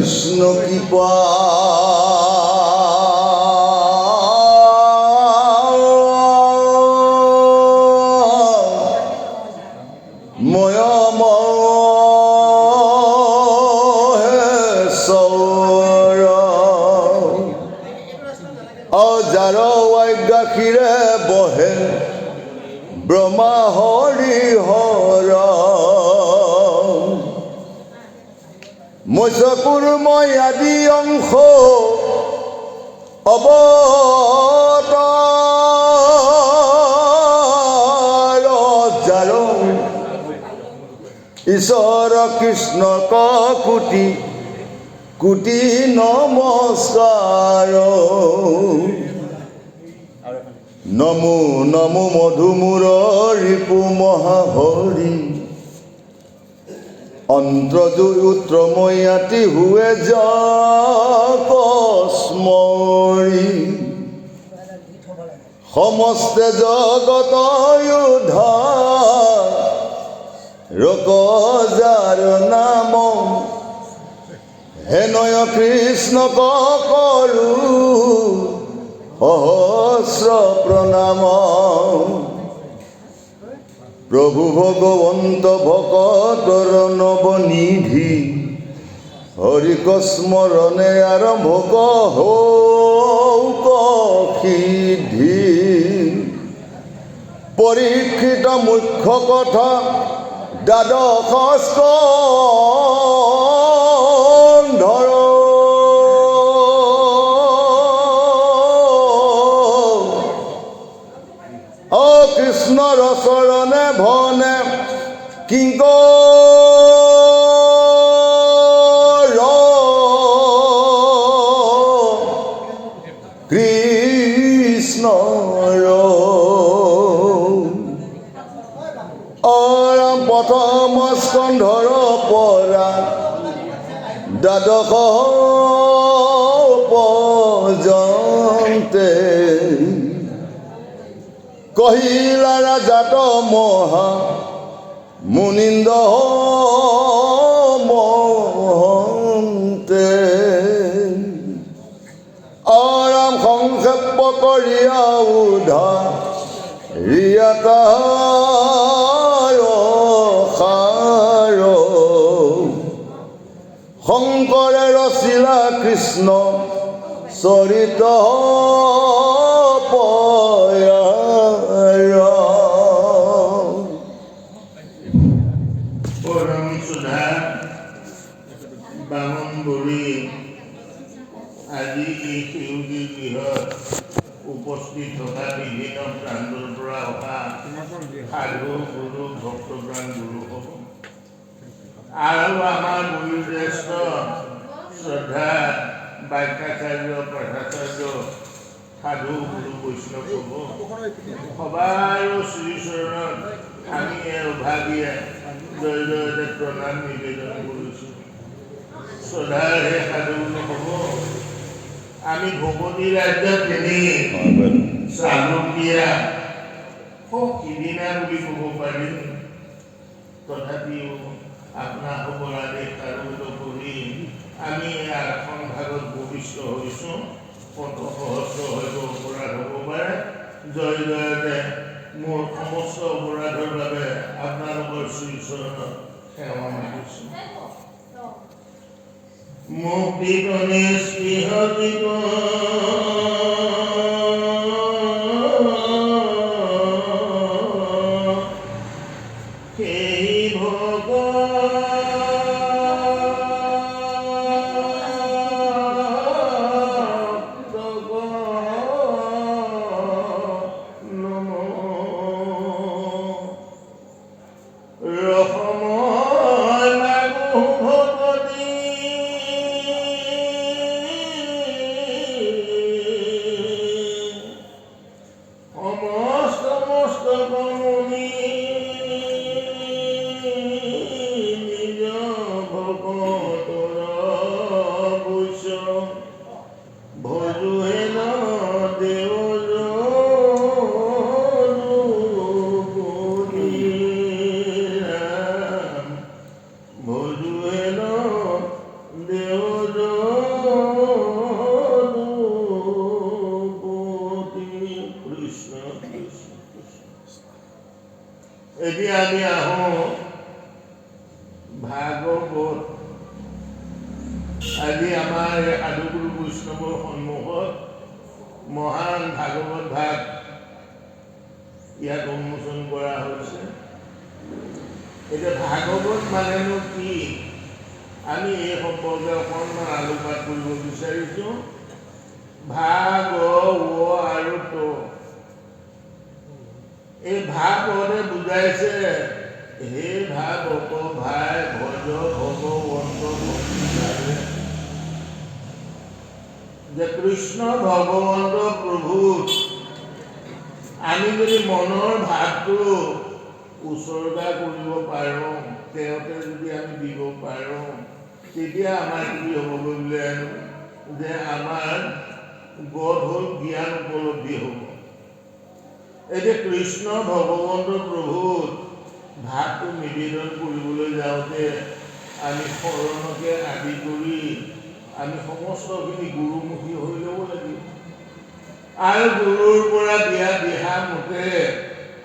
কৃষ্ণ কৃপা যাৰ গাখীৰে বহে ব্ৰহ্মা হৰি হৰ মৎস্যকুৰ্মই আদি অংশ অৱতাৰ যাৰ ঈশ্বৰ কৃষ্ণ কোটি কোটি নমস্কাৰ নমো নমো মধুমূৰ ৰিপু মহাহৰি অন্ত্ৰজুত্ৰময়াতি হুৱে যস্মৰি সমস্তে জগত উদ্ধাৰ ৰক যাৰ নাম হেনয় কৃষ্ণ কৰো সহস্ৰ প্ৰণাম প্ৰভু ভগবন্ত ভকতৰ নবনিধি হৰিক স্মৰণে আৰম্ভ হৌক সিদ্ধি পৰীক্ষিত মুখ্য কথা দ্বাদশ স্কন্ধৰ কৃষ্ণৰ চৰণে ভনে কিংকৰ কৃষ্ণৰ প্ৰথম স্কন্ধৰ পৰা দ্বাদশ পৰ্যন্তে কহিলা ৰাজাত মহা মুনিন্দ মহন্তে আৰাম সংক্ষেপ কৰিয়া উধা ৰিয়াতা শংকৰে ৰচিলা কৃষ্ণ চৰিত আজি এই সেউজী গৃহত উপস্থিত থকা বিভিন্ন প্ৰান্তৰ পৰা অহা সাধু গুৰু ভক্তপ্ৰাণ গুৰুসকল আৰু আমাৰ গুৰুজ্যেষ্ঠ শ্ৰদ্ধা বাক্যাচাৰ্য পাঠাচাৰ্য সাধু গুৰু বৈষ্ণৱ সবাৰো শ্ৰীচৰণত আমি অভাগীয়ে জয় জয়তে প্ৰণাম নিবেদন কৰিছোঁ। শ্ৰদ্ধাৰ হে সাধু গুৰু হ'ব আমি ভগৱতী ৰাজ্যত এনেই চালুকীয়া সিদিনা বুলি ক'ব পাৰিম, তথাপিও আপোনাৰ অপৰাধে কাৰুত কৰি আমি আসন ভাগত ভূমিষ্ঠ হৈছোঁ। সহস্ৰ হয়তো অপৰাধ হ'ব পাৰে। জয় জয়তে মোৰ সমস্ত অপৰাধৰ বাবে আপোনালোকৰ শ্ৰীচৰণত সেৱা মাগিছোঁ। মুক্তিতনে স্পৃহতিত এতিয়া আমি আহোঁ ভাগৱত। আজি আমাৰ এই সাধুগুৰু বৈষ্ণৱৰ সন্মুখত মহান ভাগৱত ভাগ ইয়াত উন্মোচন কৰা হৈছে। এতিয়া ভাগৱত মানেনো কি, আমি এই সম্পৰ্কে অকণমান আলোকপাত কৰিব বিচাৰিছোঁ। ভাগ আৰু ত, এই ভাগৱতে বুজাইছে হে ভাগৱত ভাই ভজ ভগৱন্ত, যে কৃষ্ণ ভগৱন্ত প্ৰভুত আমি যদি মনৰ ভাৱটো উচৰ্গা কৰিব পাৰোঁ, তেওঁতে যদি আমি দিব পাৰোঁ, তেতিয়া আমাৰ কি হ'বগৈ বোলে, যে আমাৰ গঢ় হ'ল জ্ঞান উপলব্ধি হ'ব। এতিয়া কৃষ্ণ ভগৱন্ত প্ৰভুত ভাৱটো নিবেদন কৰিবলৈ যাওঁতে আমি শৰণকে আদি কৰি আমি সমস্তখিনি গুৰুমুখী হৈ ল'ব লাগিব। আৰু গুৰুৰ পৰা দিয়া দিহা মতে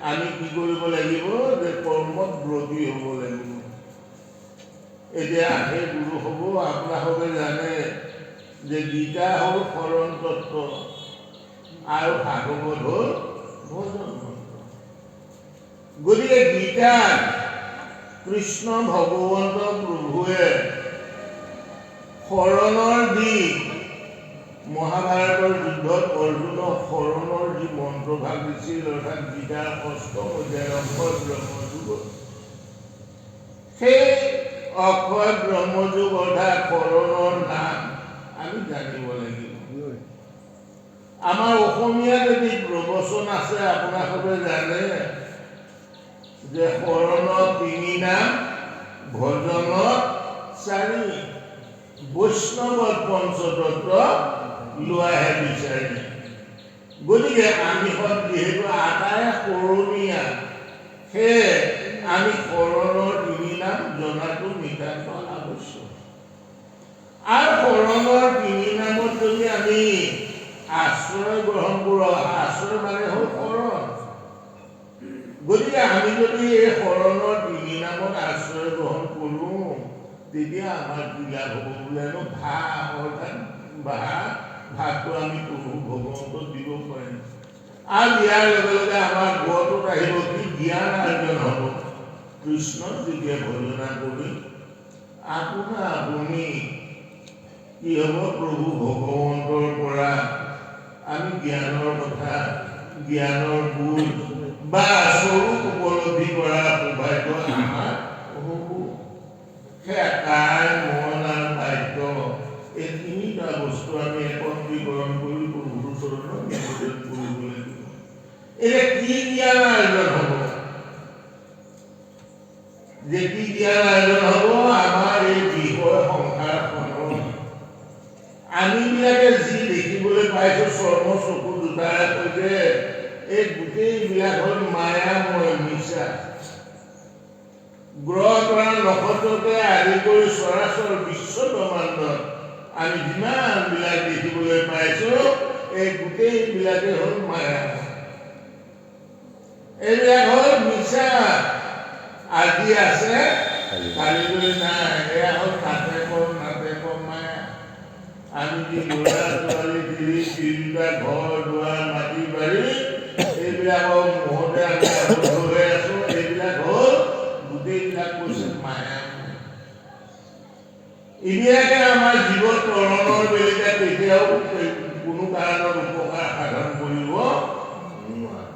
আমি কি কৰিব লাগিব, যে কৰ্মত ব্ৰতী হ'ব লাগিব। এতিয়া সেই গুৰু হ'ব, আপোনালোকে জানে যে গীতা হ'ল শৰণ তত্ত্ব আৰু ভাগৱত হ'ল ভজন তত্ত্ব। গতিকে গীতাত কৃষ্ণ ভগৱন্ত প্ৰভুৱে শৰণৰ দি মহাভাৰতৰ যুদ্ধত অৰ্জুনক শৰণৰ যি মন্ত্ৰভাগ দিছিল, অৰ্থাৎ গীতাৰ অষ্টম অধ্যায়ৰ অক্ষয় ব্ৰহ্মযুগত, সেই অক্ষয় ব্ৰহ্মযুগ অৰ্থাৎ শৰণৰ নাম আমি জানিব লাগিব। আমাৰ অসমীয়াত এটি প্ৰবচন আছে, আপোনালোকে জানে যে শৰণত ৩ নাম, ভজনত ৪, বৈষ্ণৱত পঞ্চতত্ত্ব লোৱাহে বিচাৰি। গতিকে আমি যিহেতু আটাই শৰণীয়া, সেয়ে আমি শৰণৰ ৩ নাম জনাটো নিতান্ত আৱশ্যক। আৰু শৰণৰ ৩ নামত যদি আমি আশ্ৰয় গ্ৰহণ কৰোঁ, আশ্ৰয় মানে হ'ল শৰণ। গতিকে আমি যদি এই শৰণৰ ৩ নামত আশ্ৰয় গ্ৰহণ কৰোঁ, তেতিয়া আমাৰ কি লাভ হ'ব বোলেনো, ভাৱ অৰ্থাৎ ভাৱটো আমি প্ৰভু ভগৱন্তক দিব পাৰিম। আৰু ইয়াৰ লগে লগে আমাৰ গড়টোত আহিব কি, জ্ঞান আৰ্জন হ'ব। কৃষ্ণক যেতিয়া ভজনা কৰি আপুনি কি হ'ব, প্ৰভু ভগৱন্তৰ পৰা আমি জ্ঞানৰ কথা, জ্ঞানৰ গুণ বা স্বৰূপ উপলব্ধি কৰা সৌভাগ্য আমাৰ হ'ব। সেয়া কায়, মন আৰু বাক্য, এই ৩টা বস্তু আমি একত্ৰীকৰণ কৰি প্ৰভুৰ চৰণত নিবেদন কৰিব লাগিব। এতিয়া কি জ্ঞান আৰ্জন হ'ব, যে কি জ্ঞান আৰ্জন হ'ব, আমাৰ এই বিষয় সংসাৰখনৰ আমিবিলাকে যি দেখিবলৈ পাইছোঁ চৰ্ম চকু দুটাৰে সৈতে, এই গোটেইবিলাক হ'ল মায়াময় মিছা। গ্ৰহ তৰা নক্ষত্ৰকে আদি কৰি চৰাচৰ বিশ্ব ব্ৰহ্মাণ্ডত আমি যিমানবিলাক দেখিবলৈ পাইছোঁ, এই গোটেইবিলাকে হ'ল মায়া। এইবিলাক হ'ল মিছা। আজি আছে কালিলৈ নাই, এয়া হ'ল নাতে কম মায়া। আমি যি ল'ৰা ছোৱালী তিনিটা ঘৰ দুৱাৰ মাটি বাৰী এইবিলাকৰ মুহূৰ্তে আমি আবদ্ধ হৈ আছোঁ, এইবিলাক হ'ল গোটেইবিলাক কৈছে মায়া। এইবিলাকে আমাৰ জীৱ তৰণৰ বেলিকা কেতিয়াও কোনো কাৰণত উপকাৰ সাধন কৰিব নোৱাৰে।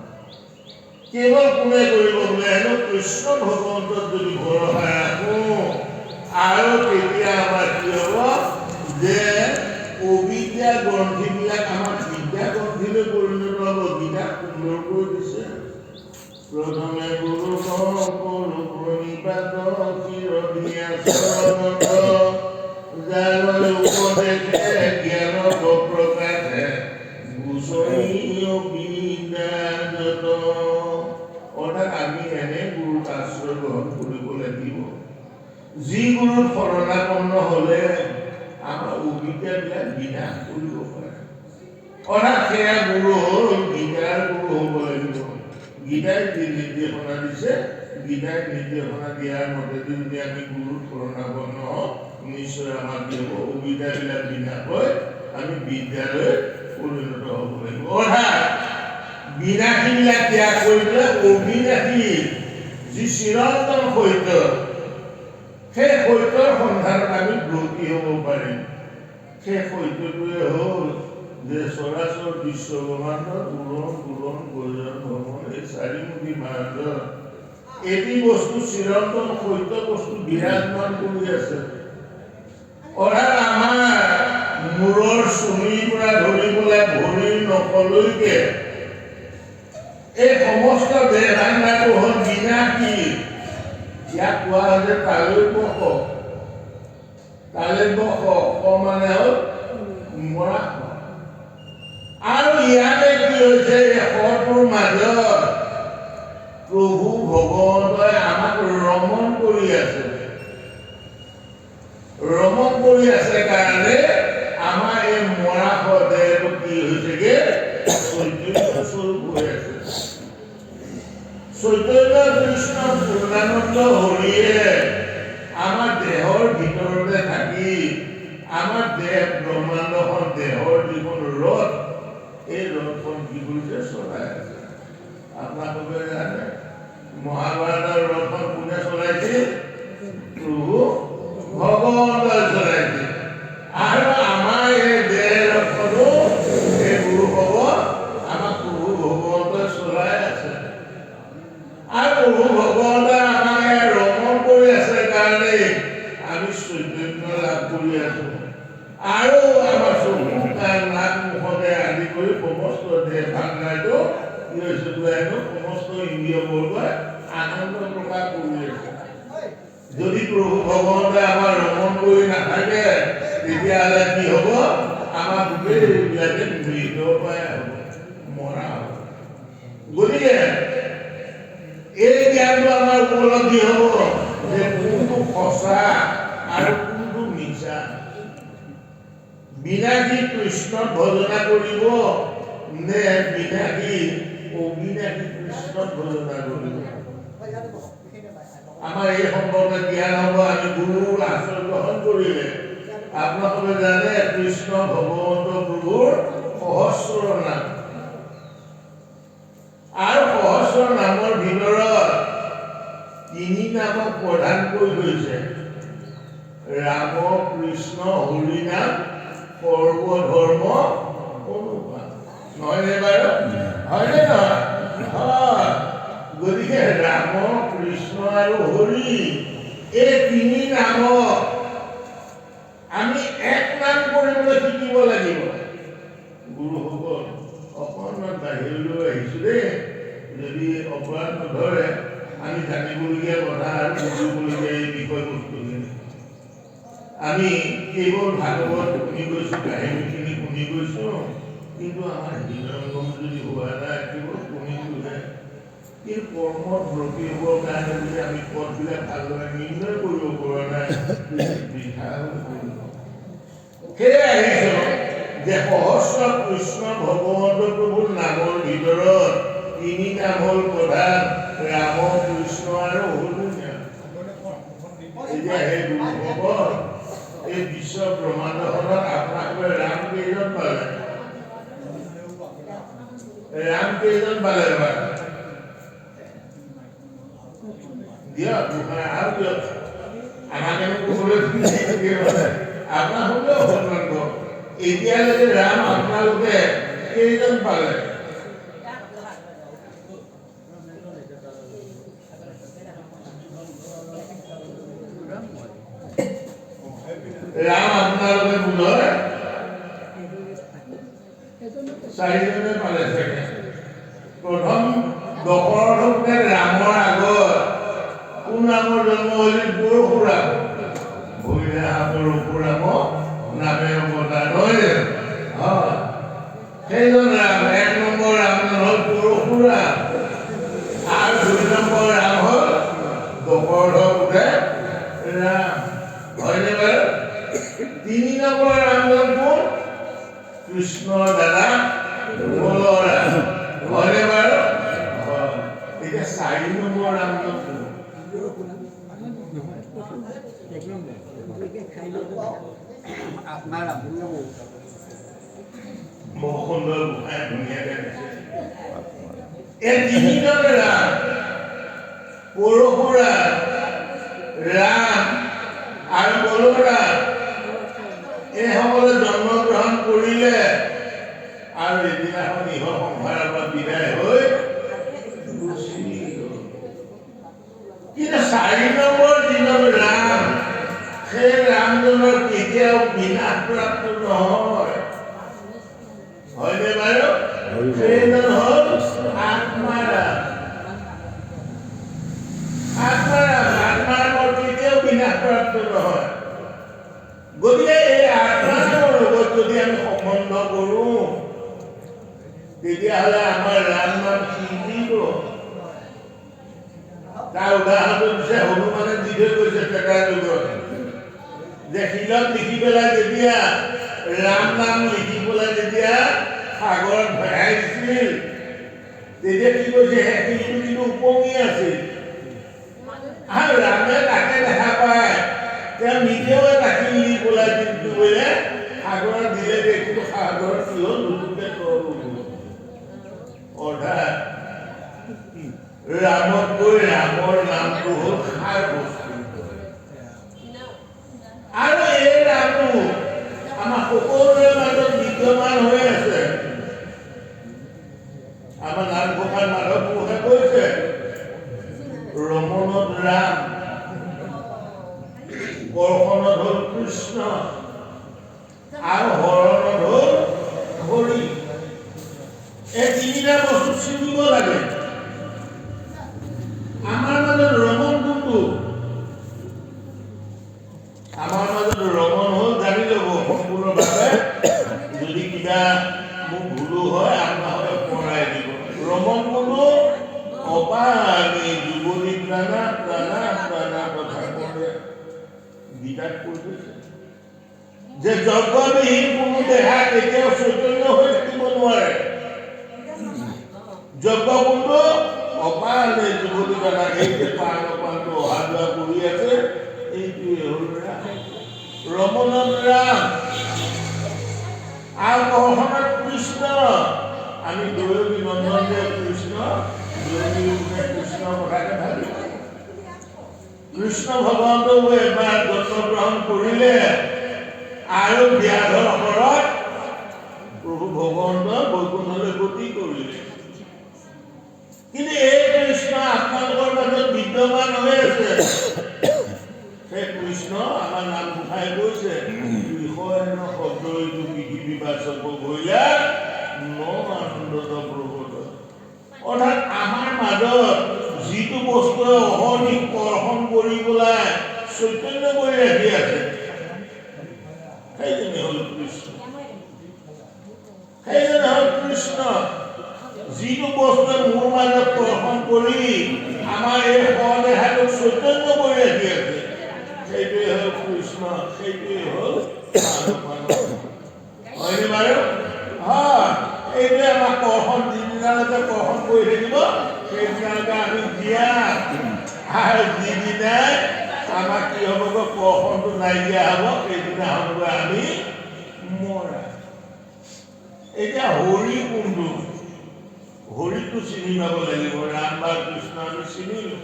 কেৱল কোনে কৰিব বোলে, হেনো কৃষ্ণ ভগৱন্তত যদি ভৰসা ৰাখোঁ, আৰু তেতিয়া আমাৰ কি হ'ব, যে অবিদ্যা গ্ৰন্থিবিলাক আমাৰ বিদ্যা গ্ৰন্থিলৈ পৰিণত হ'ব। গীতা সুন্দৰকৈ দিছে, প্ৰথমে গুৰু প্ৰণিপাত চিৰদিনীয়া চৰণত, যালৈ উপদেশে জ্ঞান প্ৰকাশে গোচৰীয় বিদ্যাজত। অৰ্থাৎ আমি এনে গুৰুত আশ্ৰয় গ্ৰহণ কৰিব লাগিব, যি গুৰুত শৰণাপন্ন হ'লে আমাৰ অবিদ্যাবিলাক বিনাশ কৰিব পাৰে। অৰ্থাৎ সেয়া গুৰু হ'ল গীতাৰ গুৰু হ'ব লাগিব, গীতাই যি নিৰ্দেশনা দিছে গীতাই নিৰ্দেশনা দিয়াৰ মতেদি যদি আমি গুৰুৰ শৰণাপন্ন হওঁ নিশ্চয় আমাক কি হ'ব অবিদ্যাবিলাক বিনাশ হৈ আমি বিদ্যালৈ পৰিণত হ'ব লাগিব অৰ্থাৎ বিনাশীবিলাক ত্যাগ কৰি পেলাই অবিনাশী যি চিৰন্তন সত্য সেই সত্যৰ সন্ধানত আমি ব্ৰতী হ'ব পাৰিম সেই সত্যটোৱে হ'ল যে চৰাচৰ বিশ্ব ব্ৰহ্মাণ্ডত উৰণ পুৰণ প্ৰয়োজন ভ্ৰমণ এই চাৰিমুখী ভাৰতত এটি বস্তু চিৰন্তন সত্য বস্তু বিৰাজমান কৰি আছে অৰ্থাৎ আমাৰ মূৰৰ চুলিৰ পৰা ধৰি পেলাই ভৰিৰ নখলৈকে এই সমস্ত দেহাংগাটো হ'ল বিনাশী ইয়াক কোৱা হয় যে তালৈবশ মানে হ'ল মৰা আৰু ইয়াতে কি হৈছে শটোৰ মাজত প্ৰভু ভগৱন্তই আমাক ৰমণ কৰি আছে কাৰণে আমাৰ এই মৰা দেহটো কি হৈছেগে চৈতন্য স্বৰূপ হৈ আছে চৈতন্য কৃষ্ণ পূৰ্ণানন্দ হৰিয়ে আমাৰ দেহৰ ভিতৰতে থাকি আমাৰ দেহ ব্ৰহ্মাণ্ডখন দেহৰ যিখন ৰথ এই ৰথখন কি কৰিছে চলাই আছে আপোনালোকে জানে মহাভাৰতৰ ৰথখন কোনে চলাইছিল প্ৰভু ভগৱন্তই চলাইছিল আৰু আমাৰ এই দেহ ৰথখনো এই গুৰু হ'ব আমাক প্ৰভু ভগৱন্তই চলাই আছে আৰু প্ৰভু ভগৱন্তই আমাক ৰমণ কৰি আছে কাৰণে আমি চৈতন্য লাভ কৰি আছো আৰু আমাৰ চকু কাণ নাক মুখতে আদি কৰি সমস্ত দেহ ভাণ্ডাৰটো কি হৈছে সমস্ত ইন্দ্ৰিয় বৰ্গই আনন্দ প্ৰকাশ কৰি আছে যদি প্ৰভু ভগৱন্তই আমাৰ ৰমণ কৰি নাথাকে তেতিয়াহ'লে কি হ'ব আমাৰ গোটেইবিলাকে মৃত পাই হ'ব মৰা হ'ব গতিকে এই জ্ঞানটো আমাৰ উপলব্ধি হ'ব যে কোনটো সঁচা আৰু কোনটো মিছা বিনাশী কৃষ্ণক ভজনা কৰিব নে বিনাশী অবিনাশী কৃষ্ণক ভজনা কৰিব আমাৰ এই সম্পৰ্কে জ্ঞান হ'ব আমি গুৰুৰ আশ্ৰয় গ্ৰহণ কৰিলে আপোনালোকে জানে কৃষ্ণ ভগৱন্ত প্ৰভুৰ সহস্ৰ নাম আৰু সহস্ৰ নামৰ ভিতৰত তিনি নামক প্ৰধানকৈ হৈছে ৰাম কৃষ্ণ হৰি নাম সৰ্বধৰ্ম অনুপাত নহয়নে বাৰু হয়নে নহয় হয় গতিকে ৰাম কৃষ্ণ আৰু হৰি এই তিনি নামক আমি এক নাম কৰিবলৈ শিকিব লাগিব গুৰুসকল অকণমান বাহিৰলৈ আহিছো দেই যদি অপৰাধ নধৰে আমি জানিবলগীয়া কথা আৰু বুজিবলগীয়া এই বিষয়বস্তুখিনি আমি কেৱল ভাগৱত শুনি গৈছো কাহিনীখিনি শুনি গৈছো কিন্তু আমাৰ হৃদয়ংগম যদি হোৱা নাই কেৱল শুনিছোহে কিন্তু কৰ্মত ব্ৰতী হ'বৰ কাৰণে যদি আমি পথবিলাক ভালদৰে নিৰ্ণয় কৰিব পৰা নাই বৃথা হৈ পৰিব সেয়ে আহিছো যে সহস্ৰ কৃষ্ণ ভগৱন্ত প্ৰভুৰ নামৰ ভিতৰত তিনি নাম হ'ল প্ৰধান ৰাম কৃষ্ণ আৰু হৰি নাম এতিয়া সেই গুৰুসকল এই বিশ্ব ব্ৰহ্মাণ্ডখনত আপোনালোকে ৰাম কেইজন পালে বাৰু দিয়ক আৰু দিয়ক আমাকে ক'বলৈ আপোনালোকেও সন্মান কৰক এতিয়ালৈকে ৰাম আপোনালোকে কেইজন পালে ৰাম আপোনালোকে বোধহয় চাৰিজনে পালে চাগে প্ৰথম দশৰথে ৰামৰ আগত কোন নামৰ জন্ম হৈছিল পৰশুৰাম পৰশুৰাম নামে অৱতাৰ নহয় সেইজন ৰাম এক নম্বৰ ৰাম হ'ল পৰশুৰাম আৰু দুই নম্বৰ ৰাম হ'ল দশৰথে ৰাম হয়নে বাৰু তিনি নম্বৰ ৰামজন কোন কৃষ্ণৰ দাদা বলৰাম হয়নে বাৰু বৰ সুন্দৰ গোসাঁই ধুনীয়াকৈ দিছে এই তিনিজন ৰাম পৰশুৰাম ৰাম আৰু বলৰাম এইসকলে জন্মগ্ৰহণ কৰিলে আৰু এদিনাখন ইহ সংসাৰৰ পৰা বিদায় হৈ গুচি গ'ল। কিন্তু 4 নম্বৰ দিনত ৰাম সেই ৰামজনৰ কেতিয়াও বিনাশপ্ৰাপ্ত নহয়। হয়নে বাৰু? সেইজন হ'ল আত্মাৰাম। আত্মাৰামৰ কেতিয়াও বিনাশপ্ৰাপ্ত নহয়। গতিকে এই আত্মাৰামৰ লগত যদি আমি সম্বন্ধ কৰোঁ তেতিয়াহ'লে আমাৰ ৰাম নাম শিকিব। তাৰ উদাহৰণটো দিছে হনুমানে দি থৈ গৈছে ত্ৰেতা যুগত যে শিলত লিখি পেলাই যেতিয়া ৰাম নাম লিখি পেলাই যেতিয়া সাগৰত ভৰাই দিছিল তেতিয়া কি কৈছে সেই শিলটো কিন্তু উপঙি আছিল আৰু ৰামে তাকে দেখা পায় তেওঁ নিজেও এটা শিল নি পেলাই কিন্তু বোলে সাগৰত দিলে কিন্তু সাগৰত কি হ'ল নতুনকৈ তল অৰ্থাৎ ৰামতকৈ ৰামৰ নামটো হ'ল সাৰ বস্তু আৰু এই ৰামটো আমাৰ সকলোৰে মাজত বিদ্যমান হৈ আছে। আমাৰ নামঘোষাত মাধৱ পুৰুষে কৈছে ৰমণত ৰাম, কৰ্ষণত হ'ল কৃষ্ণ আৰু হৰণত হ'ল হৰি। এই তিনিটা বস্তু চিনিব লাগে। আমাৰ মাজত ৰমণ কোনটো? আমাৰ মাজত ৰমণ হ'ল জানি ল'ব সম্পূৰ্ণভাৱে। যদি কিবা মোক ভুলো হয় আপোনালোকে পৰাই দিব। ৰমণ কোনটো? অপামি যুৱতী প্ৰাণা প্ৰাণা প্ৰাণা কথা ক'লে গীতাত কৈ থৈছে যে যজ্ঞবিহীন কোনো দেহা কেতিয়াও চৈতন্য হৈ থাকিব নোৱাৰে। যজ্ঞ কোনটো? অপামি যুৱতী প্ৰাণা। এই যে পাণ অপানটো অহা যোৱা কৰি আছে এইটোৱে হ'ল ৰাম। ৰমণত ৰাম আৰু কৰ্ষণত কৃষ্ণ। আমি দৈৱকী নন্দন যে কৃষ্ণ কৃষ্ণৰ কথাকে ভাবি কৃষ্ণ ভগৱন্তও এবাৰ জন্মগ্ৰহণ কৰিলে আৰু ব্যাধৰ ঘৰত প্ৰভু ভগৱন্ত বৈকুণ্ঠলৈ গতি কৰিলে। কিন্তু এই কৃষ্ণ আপোনালোকৰ মাজত বিদ্যমান হৈ আছে। সেই কৃষ্ণ আমাৰ নাম ঘোষাই কৈছে বিষয় শব্দ এইটো পৃথিৱী বা চব গৰিলা ন আনন্দত প্ৰভুত। অৰ্থাৎ আমাৰ মাজত যিটো বস্তুৱে অহৰ্নিশ কৰ্ষণ কৰি পেলাই চৈতন্য কৰি ৰাখি আছে সেইজনে হ'ল কৃষ্ণ। সেইজনে হ'ল কৃষ্ণ। যিটো বস্তুৱে মোৰ মাজত কৰ্ষণ কৰি আমাৰ এই শদেহাটোক চৈতন্য কৰি ৰাখি আছে সেইটোৱে হ'ল কৃষ্ণ। সেইটোৱে হ'ল হয়নে বাৰু? হয়। এইটোৱে আমাক কৰ্ষণ যিদিনালৈকে কৰ্ষণ কৰি থাকিব সেইদিনালৈকে আমি জীয়া আৰু যিদিনাই আমাক কি হ'বগৈ কৰ্ষণটো নাইকিয়া হ'ব সেইদিনা হ'বগৈ আমি মৰা। এতিয়া হৰি কোনটো? হৰিটো চিনি পাব লাগিব। ৰাম বা কৃষ্ণ আমি চিনিলো।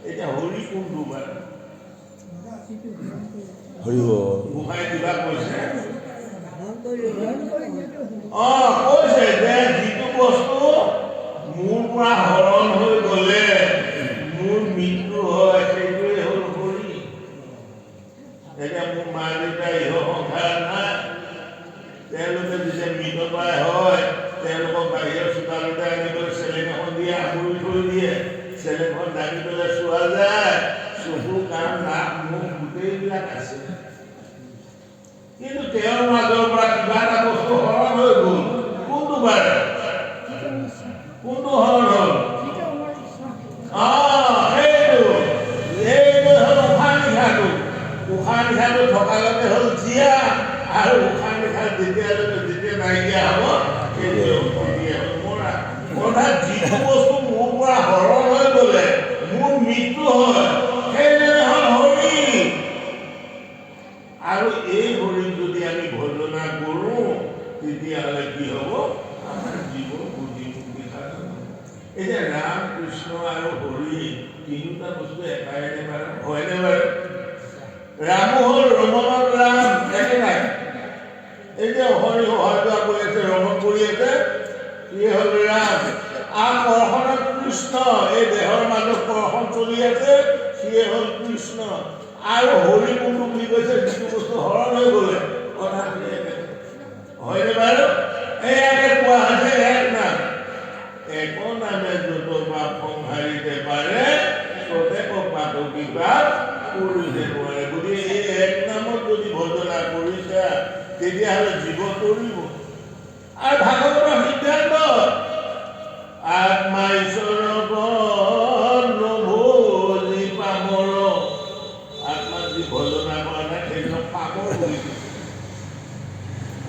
এতিয়া হৰি কোনটো বাৰু? গোসাঁই কিবা কৈছে কৈছে যে যিটো বস্তু মোৰ পৰা হৰণ হৈ গ'লে মোৰ মৃত্যু হয় সেইটোৱে হ'ল হৰি। এতিয়া মোৰ মা দেউতা ইহ সংসাৰ নাই। তেওঁলোকে যেতিয়া মৃতপ্ৰায় হয় তেওঁলোকক বাহিৰৰ চোতালতে আনি পেলাই চেলেং এখন দিয়ে আগুৰি থৈ দিয়ে। চেলেংখন দাঙি পেলাই চোৱা যায় চকু কাণ নাক মুখ গোটেইবিলাক আছে। কিন্তু তেওঁৰ মাজৰ পৰা কিবা এটা বস্তু হৰণ হৈ গ'ল। কোনটো বাৰু? কোনটো হৰণ হ'ল? সেইটো হ'ল উশাহ নিশাটো। উশাহ নিশাটো থকালৈকে হ'ল জীয়া আৰু উশাহ নিশা যেতিয়া নাইকিয়া হ'ব সেইটোৱে হ'ল মৰা। অৰ্থাৎ যিটো বস্তু মোৰ পৰা হৰণ হৈ গ'লে মোৰ মৃত্যু হয় সেইজনে হ'ল হৰি। দেখায়নে বাৰু হয়নে বাৰু ৰামো হ'ল ৰমণৰ ৰাম একে নাই এই যে হৰি হৰদোৱা কৰি আছে ৰমণ কৰি আছে ইয়ে হ'ল ৰাম কৰ্ষণত কৃষ্ণ এই দেহৰ মাজত কৰ্ষণ চলি আছে সিয়ে হ'ল কৃষ্ণ আৰু হৰি কোনটো বুলি কৈছে যিটো বস্তু হৰণ হৈ গ'লে কথা হয়নে বাৰু এয়াকে কোৱা হৈছে এক নাম এক নামে যত পাপ সংহাৰিতে পাৰে ততে পাপ বিপাপ কৰিছে নোৱাৰে গতিকে এই এক নামত যদি ভজনা কৰিছা তেতিয়াহ'লে জীৱ তৰিব আৰু ভাগৱতৰ সিদ্ধান্ত আত্মা ঈশ্বৰ নভোজি পামৰ আত্মাক যি ভজনা কৰা নাই সেইবিলাক পামৰ বুলি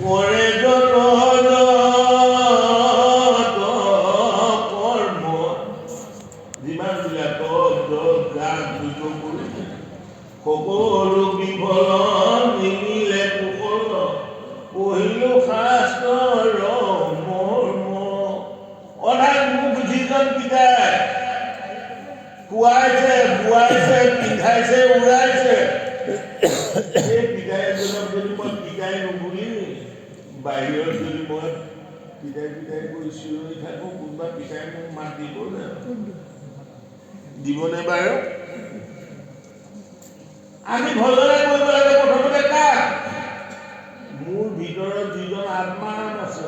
কৰে কৰ্ম যিমান বিলাক সকলো বিফল নিমিলে কুশল পঢ়িলো শাস্ত্ৰ মৰ্ম অৰ্থাৎ মোক যিজন পিতাই খুৱাইছে বোৱাইছে পিন্ধাইছে উৰাইছে সেই পিতাইজনক যদি মই পিতাই নুবুলি বাহিৰত যদি মই পিতাই কৰি চিঞৰি থাকোঁ কোনোবা পিতাই মোক মাত দিবনে বাৰু আমি ভজনা কৰিব লাগে প্ৰথমতে কাক মোৰ ভিতৰত যিজন আত্মাৰাম আছে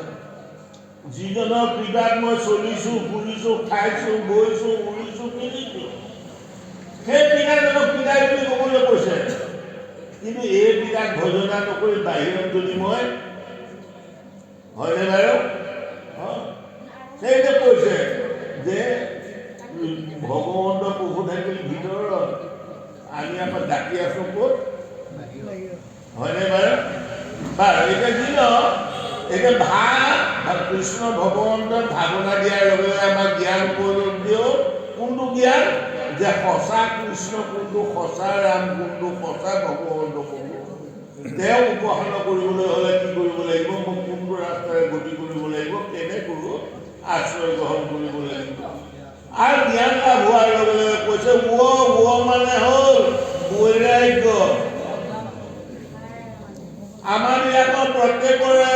যিজনৰ কৃপাত মই চলিছো ফুৰিছো খাইছো গৈছো উৰিছো কিনিছো সেই পিতাজনক পিতাই বুলি ক'বলৈ কৈছে কিন্তু এই পিতাক ভজনা নকৰি বাহিৰত যদি মই হয়নে বাৰু সেইটোৱে কৈছে যে ভগৱন্ত প্ৰভু থাকিল ভিতৰত আমি আকৌ ডাকি আছো ক'ত হয়নে বাৰু এতিয়া কি ন এতিয়া কৃষ্ণ ভগৱন্তৰ ভাৱনা দিয়াৰ লগে লগে আমাক জ্ঞান উপযোগ দিওঁ কোনটো জ্ঞান যে সঁচা কৃষ্ণ কোনটো সঁচা ৰাম কোনটো সঁচা ভগৱন্ত প্ৰভু তেওঁ উপাসনা কৰিবলৈ হ'লে কি কৰিব লাগিব মোক কোনটো ৰাস্তাৰে গতি কৰিব লাগিব কেনে কৰোঁ আশ্ৰয় গ্ৰহণ কৰিব লাগিব আৰু জ্ঞান লাভ হোৱাৰ লগে লগে কৈছে মানে হ'ল বৈৰাগ্য আমাৰ ইয়াত প্ৰত্যেকৰে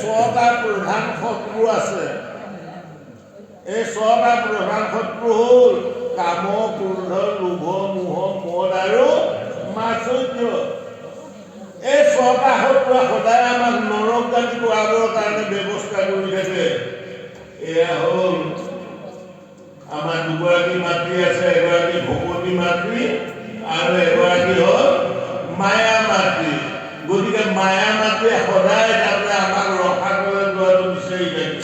6টা প্ৰধান শত্ৰু আছে এই 6টা প্ৰধান শত্ৰু হ'ল কাম ক্ৰোধ লোভ মোহ মদ আৰু মাৎসৰ্য এই 6টা শত্ৰুৱে সদায় আমাক নৰক জাতি কৰাবৰ কাৰণে ব্যৱস্থা কৰি থাকে এয়া হ'ল আমাৰ দুগৰাকী মাতৃ আছে এগৰাকী ভগৱতী মাতৃ আৰু এগৰাকী হ'ল মায়া মাতৃ গতিকে মায়া মাতৃয়ে সদায় তাৰমানে আমাক ৰক্ষা কৰি যোৱাটো বিচাৰি থাকে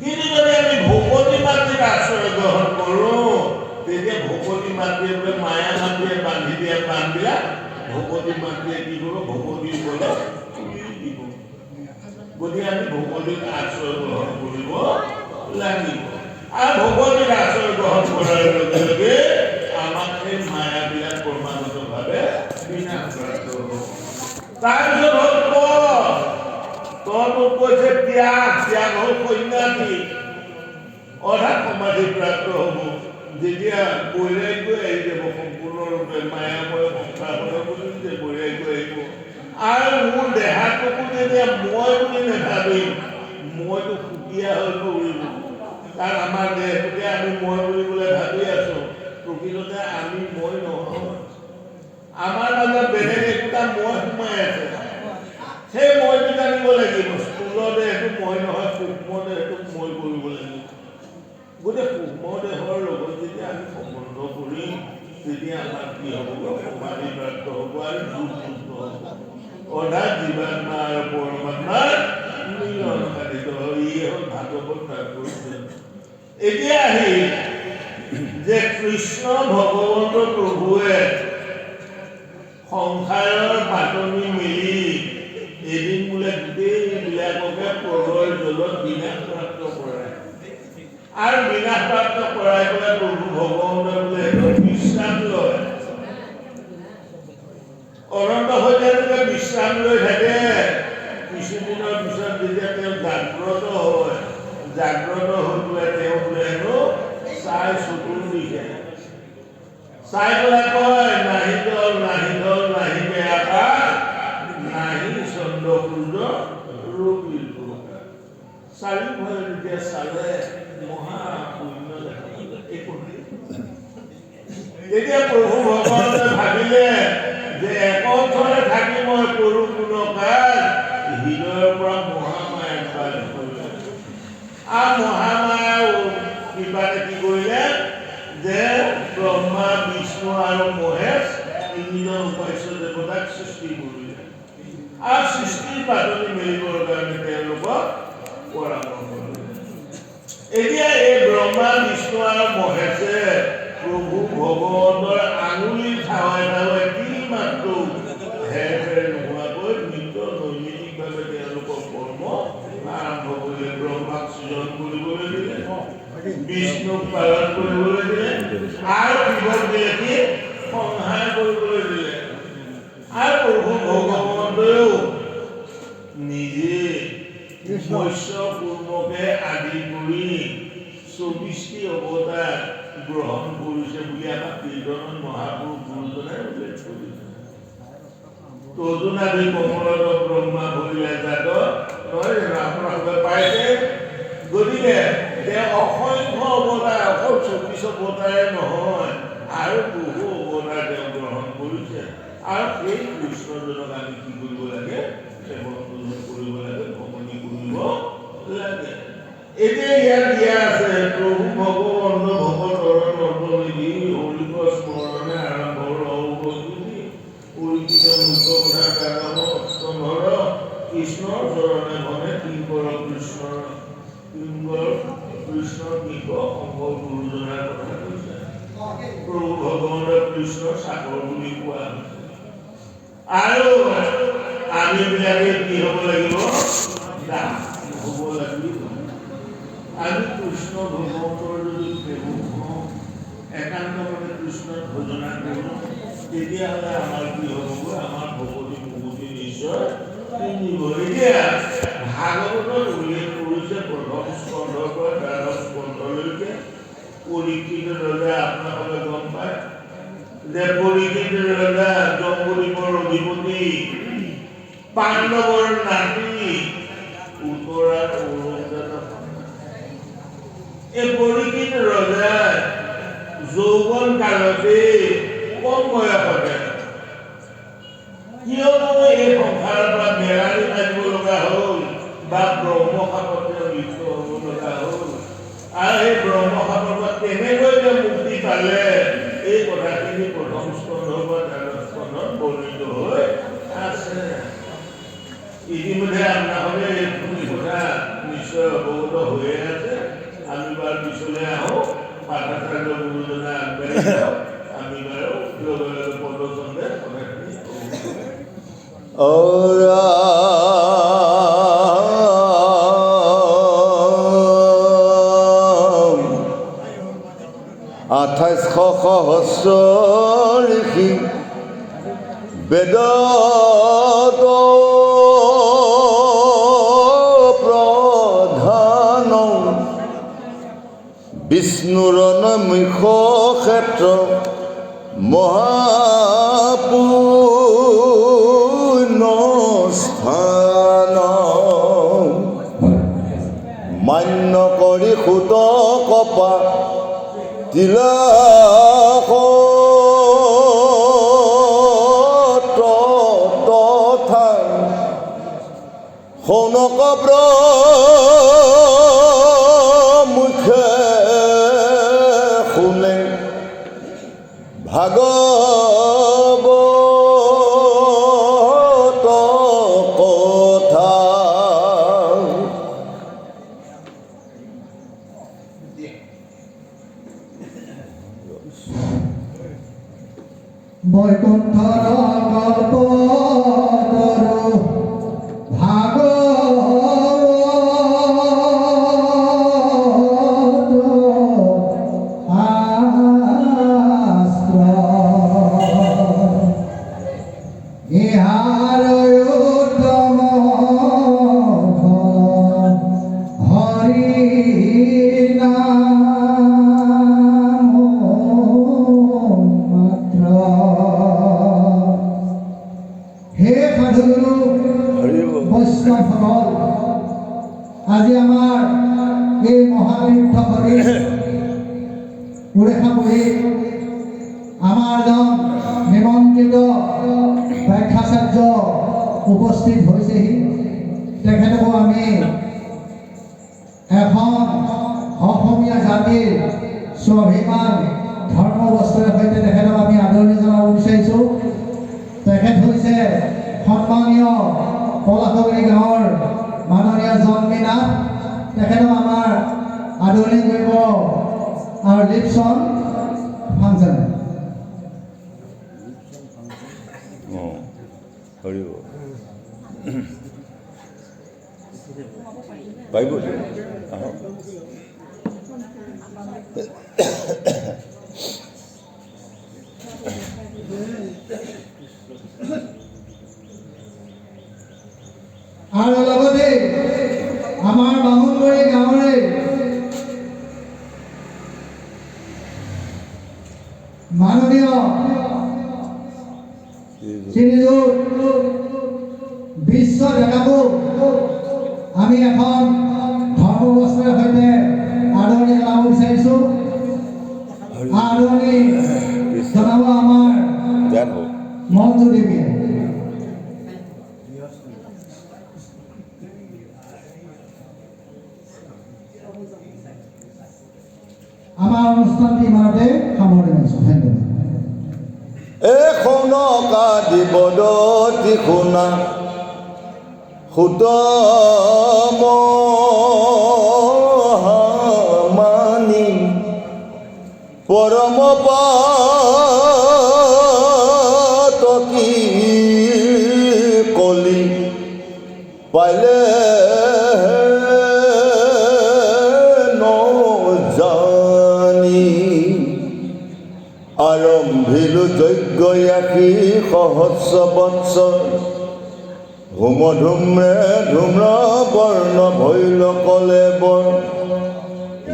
কিন্তু যদি আমি ভগৱতী মাতৃক আশ্ৰয় গ্ৰহণ কৰোঁ তেতিয়া ভগৱতী মাতৃয়ে বোলে মায়া মাতৃয়ে বান্ধি দিয়া বান্ধবিলাক ভগৱতী মাতৃয়ে কি কৰিব ভগৱতীৰ ওপৰত তুলি দিব গতিকে আমি ভগৱতীক আশ্ৰয় গ্ৰহণ কৰিব লাগিব আৰু ভগৱতীক আশ্ৰয় গ্ৰহণ কৰাৰ লগে লগে আমাক সেই মায়াবিলাক ক্ৰমাগতভাৱে বিনাশপ্ৰাপ্ত হ'ব তাৰপিছত হ'ল তটো কৈছে ত্যাগ হ'ল সন্ন্যাসী অৰ্থাৎ সমাধি প্ৰাপ্ত হ'ব যেতিয়া বৈৰাগ্য আহি যাব সম্পূৰ্ণৰূপে মায়াময় সংসাৰখনৰ বুলি যে বৈৰাগ্য আহিব আৰু মোৰ দেহাটোকো যেতিয়া মই বুলি নাভাবিম মইতো সুকীয়া হৈ পৰিব কাৰণ আমাৰ দেহটোকে আমি মই বুলিবলৈ ভাবি আছো প্ৰকৃততে আমি মই নহয় আমাৰ মাজত বেলেগ একোটা মই সোমাই আছে সেই মইটো জানিব লাগিব স্থূল দেহটো মই নহয় সূক্ষ্ম দেহটোক মই কৰিব লাগিব গতিকে সূক্ষ্ম দেহৰ লগত যেতিয়া আমি সম্বন্ধ কৰিম তেতিয়া আমাৰ কি হ'ব সমাধি প্ৰাপ্ত হ'ব আৰু যুদ্ধ হ'ব অৰ্থাৎ জীৱাত্মা আৰু পৰমাত্মাৰ মিলন সাধিত হ'ল ইয়ে হ'ল ভাগৱত তাৎপৰ্য এতিয়া আহি যে কৃষ্ণ ভগৱন্ত প্ৰভুৱে সংসাৰৰ পাতনি মেলি এদিন বোলে গোটেইবিলাককে প্ৰলয়ৰ জলত বিনাশপ্ৰাপ্ত কৰায় আৰু বিনাশপ্ৰাপ্ত কৰাই পেলাই প্ৰভু ভগৱন্ত বোলে বিশ্ৰাম লয় অনন্ত হৈ তেওঁলোকে বিশ্ৰাম লৈ থাকে কিছুদিনৰ পিছত যেতিয়া তেওঁ জাগ্ৰত হয় জাগ্ৰত হৈ পেলাই তেওঁ বোলে হেনো চাই চকুৰ দিছে চাই পেলাই কয় নাহি দল নাহি বেয়াকাৰ নাহি চন্দ্ৰ সূৰ্য ৰবিৰ প্ৰকাশ চাৰিওফালে যেতিয়া চালে মহা শূন্য দেখা পালে একো নাই তেতিয়া প্ৰভু ভগৱানে ভাবিলে যে একথৰে থাকি মই কৰোঁ গুণগান হৃদয়ৰ পৰা মহামায়াক বাদ কৰিলে আৰু মহামায়া কিবাতে কি কৰিলে যে ব্ৰহ্মা বিষ্ণু আৰু মহেশ তিনিজন উপাস্য দেৱতাক সৃষ্টি কৰিলে আৰু সৃষ্টিৰ পাতনি মেলিবৰ কাৰণে তেওঁলোকক পৰামৰ্শ কৰিলে এতিয়া এই ব্ৰহ্মা বিষ্ণু আৰু মহেশে প্ৰভু ভগৱন্তৰ আঙুলিৰ ঠাৱে কি মাত্ৰ হেৰ নোহোৱাকৈ নিত্য নৈমিত্তিকভাৱে তেওঁলোকৰ কৰ্ম আৰম্ভ কৰিলে ব্ৰহ্মাক সৃজন কৰিবলৈ দিলে বিষ্ণুক পালন কৰিবলৈ দিলে আৰু শিৱক দিলে কি সংহাৰ কৰিবলৈ দিলে আৰু প্ৰভু ভগৱন্তয়েও নিজে মৎস্য কুৰ্মকে আদি কৰি 24টি অৱতাৰ গ্ৰহণ কৰিছে বুলি আমাৰ কীৰ্তনত মহাপুৰুষ গুৰুজনে উল্লেখ কৰিছে তদুনাভি কমলত ব্ৰহ্মা ভৰিলে জাত নহয় জানো আপোনালোকে পাইছে গতিকে তেওঁ অসংখ্য অৱতাৰ অকল 24 অৱতাৰে নহয় আৰু বহু অৱতাৰ তেওঁ গ্ৰহণ কৰিছে আৰু সেই কৃষ্ণজনক আমি কি কৰিব লাগে সেৱন কৰিব লাগে ভ্ৰমণি কৰিব লাগে এতিয়া ইয়াত দিয়া আছে প্ৰভু ভগৱন্ত ভকতৰ নৰ্দনিধি হৰিক স্মৰণে আৰম্ভ ৰৌগী পৰিচিত মুক্ত কথা কাৰম অষ্টমৰ কৃষ্ণৰ চৰণে মনে কিংকৰ কৃষ্ণৰ কৃষ্ণ অংগ গুৰুজনাৰ কথা কৈছে প্ৰভু ভগৱন্তৰ কৃষ্ণ চাকৰ বুলি কোৱা হৈছে আৰু আমি বিলাকে কি হ'ব লাগিব দাস হ'ব লাগিব আমি কৃষ্ণ ভগৱন্তৰ যদি প্ৰেম হওঁ একান্তমনে কৃষ্ণৰ ভজনা কৰোঁ তেতিয়াহ'লে আমাৰ কি হ'ব আমাৰ ভগৱতী মুক্তি নিশ্চয় পিন্ধিব এতিয়া ভাগৱতত উল্লেখ কৰিছে প্ৰথম স্কন্ধৰ পৰা 12 স্কন্ধলৈকে পৰীক্ষিত ৰজা আপোনালোকে গম পায় যে পৰীক্ষিত ৰজা জম্বুদ্বীপৰ অধিপতি পাণ্ডৱৰ নাতি উত্তৰাৰ এই পৰীক্ষিত ৰজাই যৌৱন কালতে কম বয়সতে কিয়নো এই সংসাৰৰ পৰা মেৰালি মাৰিব লগা হ'ল বা ব্ৰহ্মশাপত লিপ্ত হ'ব লগা হ'ল আৰু এই ব্ৰহ্মশাপৰ পৰা কেনেকৈ যে মুক্তি পালে এই কথাখিনি প্ৰথম স্কন্ধৰ পৰা 12 স্কন্ধত বৰ্ণিত হৈ আছে ইতিমধ্যে আপোনালোকে এইখিনি কথা নিশ্চয় অৱগত হৈয়ে আছে আমি বাৰু পিছলৈ আহোঁ পাঠাচাৰ্য গুৰুজনে আগবাঢ়ি যাওঁ আমি বাৰু লগে লগে প্ৰদৰ্শনে কথাখিনি ঔৰা 28 সহস্ৰ ঋষি বেদত প্ৰধান বিষ্ণুৰ নৈমিষ ক্ষেত্ৰ মহাপুণ্যস্থান মান্য কৰি সুত কপা তথা শৌনক মুখে শুনে ভাগৱত কথা বৈকুণ্ঠৰ গল্প কৰো ভাগৱত শাস্ত্ৰ ইহাৰ উত্তম ফল হৰি নাম হে সাধুগুৰু বৈষ্ণৱসকল, আজি আমাৰ এই মহাতীৰ্থ কৰি উৰেষাপুৰী আমাৰ এজন নিমন্ত্ৰিত ব্যাখ্যাচাৰ্য উপস্থিত হৈছেহি। তেখেতকো আমি এখন অসমীয়া জাতিৰ স্বাভিমান ধৰ্ম বস্ত্ৰৰ সৈতে তেখেতক আমি আদৰণি জনাব বিচাৰিছোঁ। তেখেত হৈছে সন্মানীয় পলাশগুৰি গাঁৱৰ মাননীয় জন্মীনাথ। তেখেতক আমাৰ আদৰণি কৰিব আৰু লিপছন ফাংচন পাৰিব আৰু লগতে আমাৰ বামুণবাৰী গাঁৱৰে মাননীয় শ্ৰীযুত বিশ্ব ডেকাকো আমি এখন ধৰ্মবস্ত্ৰৰ সৈতে আদৰণি জনাব বিচাৰিছোঁ। আদৰণি জনাব আমাৰ মঞ্জু দেৱীয়ে। আমাৰ অনুষ্ঠানটি ইমানতে সামৰণি মাৰিছোঁ। ধন্যবাদ। এখন কাদিবদতি শুনা সুতমানি পৰম পাতকি কলি পালে নজানি আৰম্ভিলো যজ্ঞ ইয়াকি সহস্ৰ বৎসৰ ধূম ধূম্ৰে ধূম্ৰ বৰ্ণ ভৈল কলে বৰ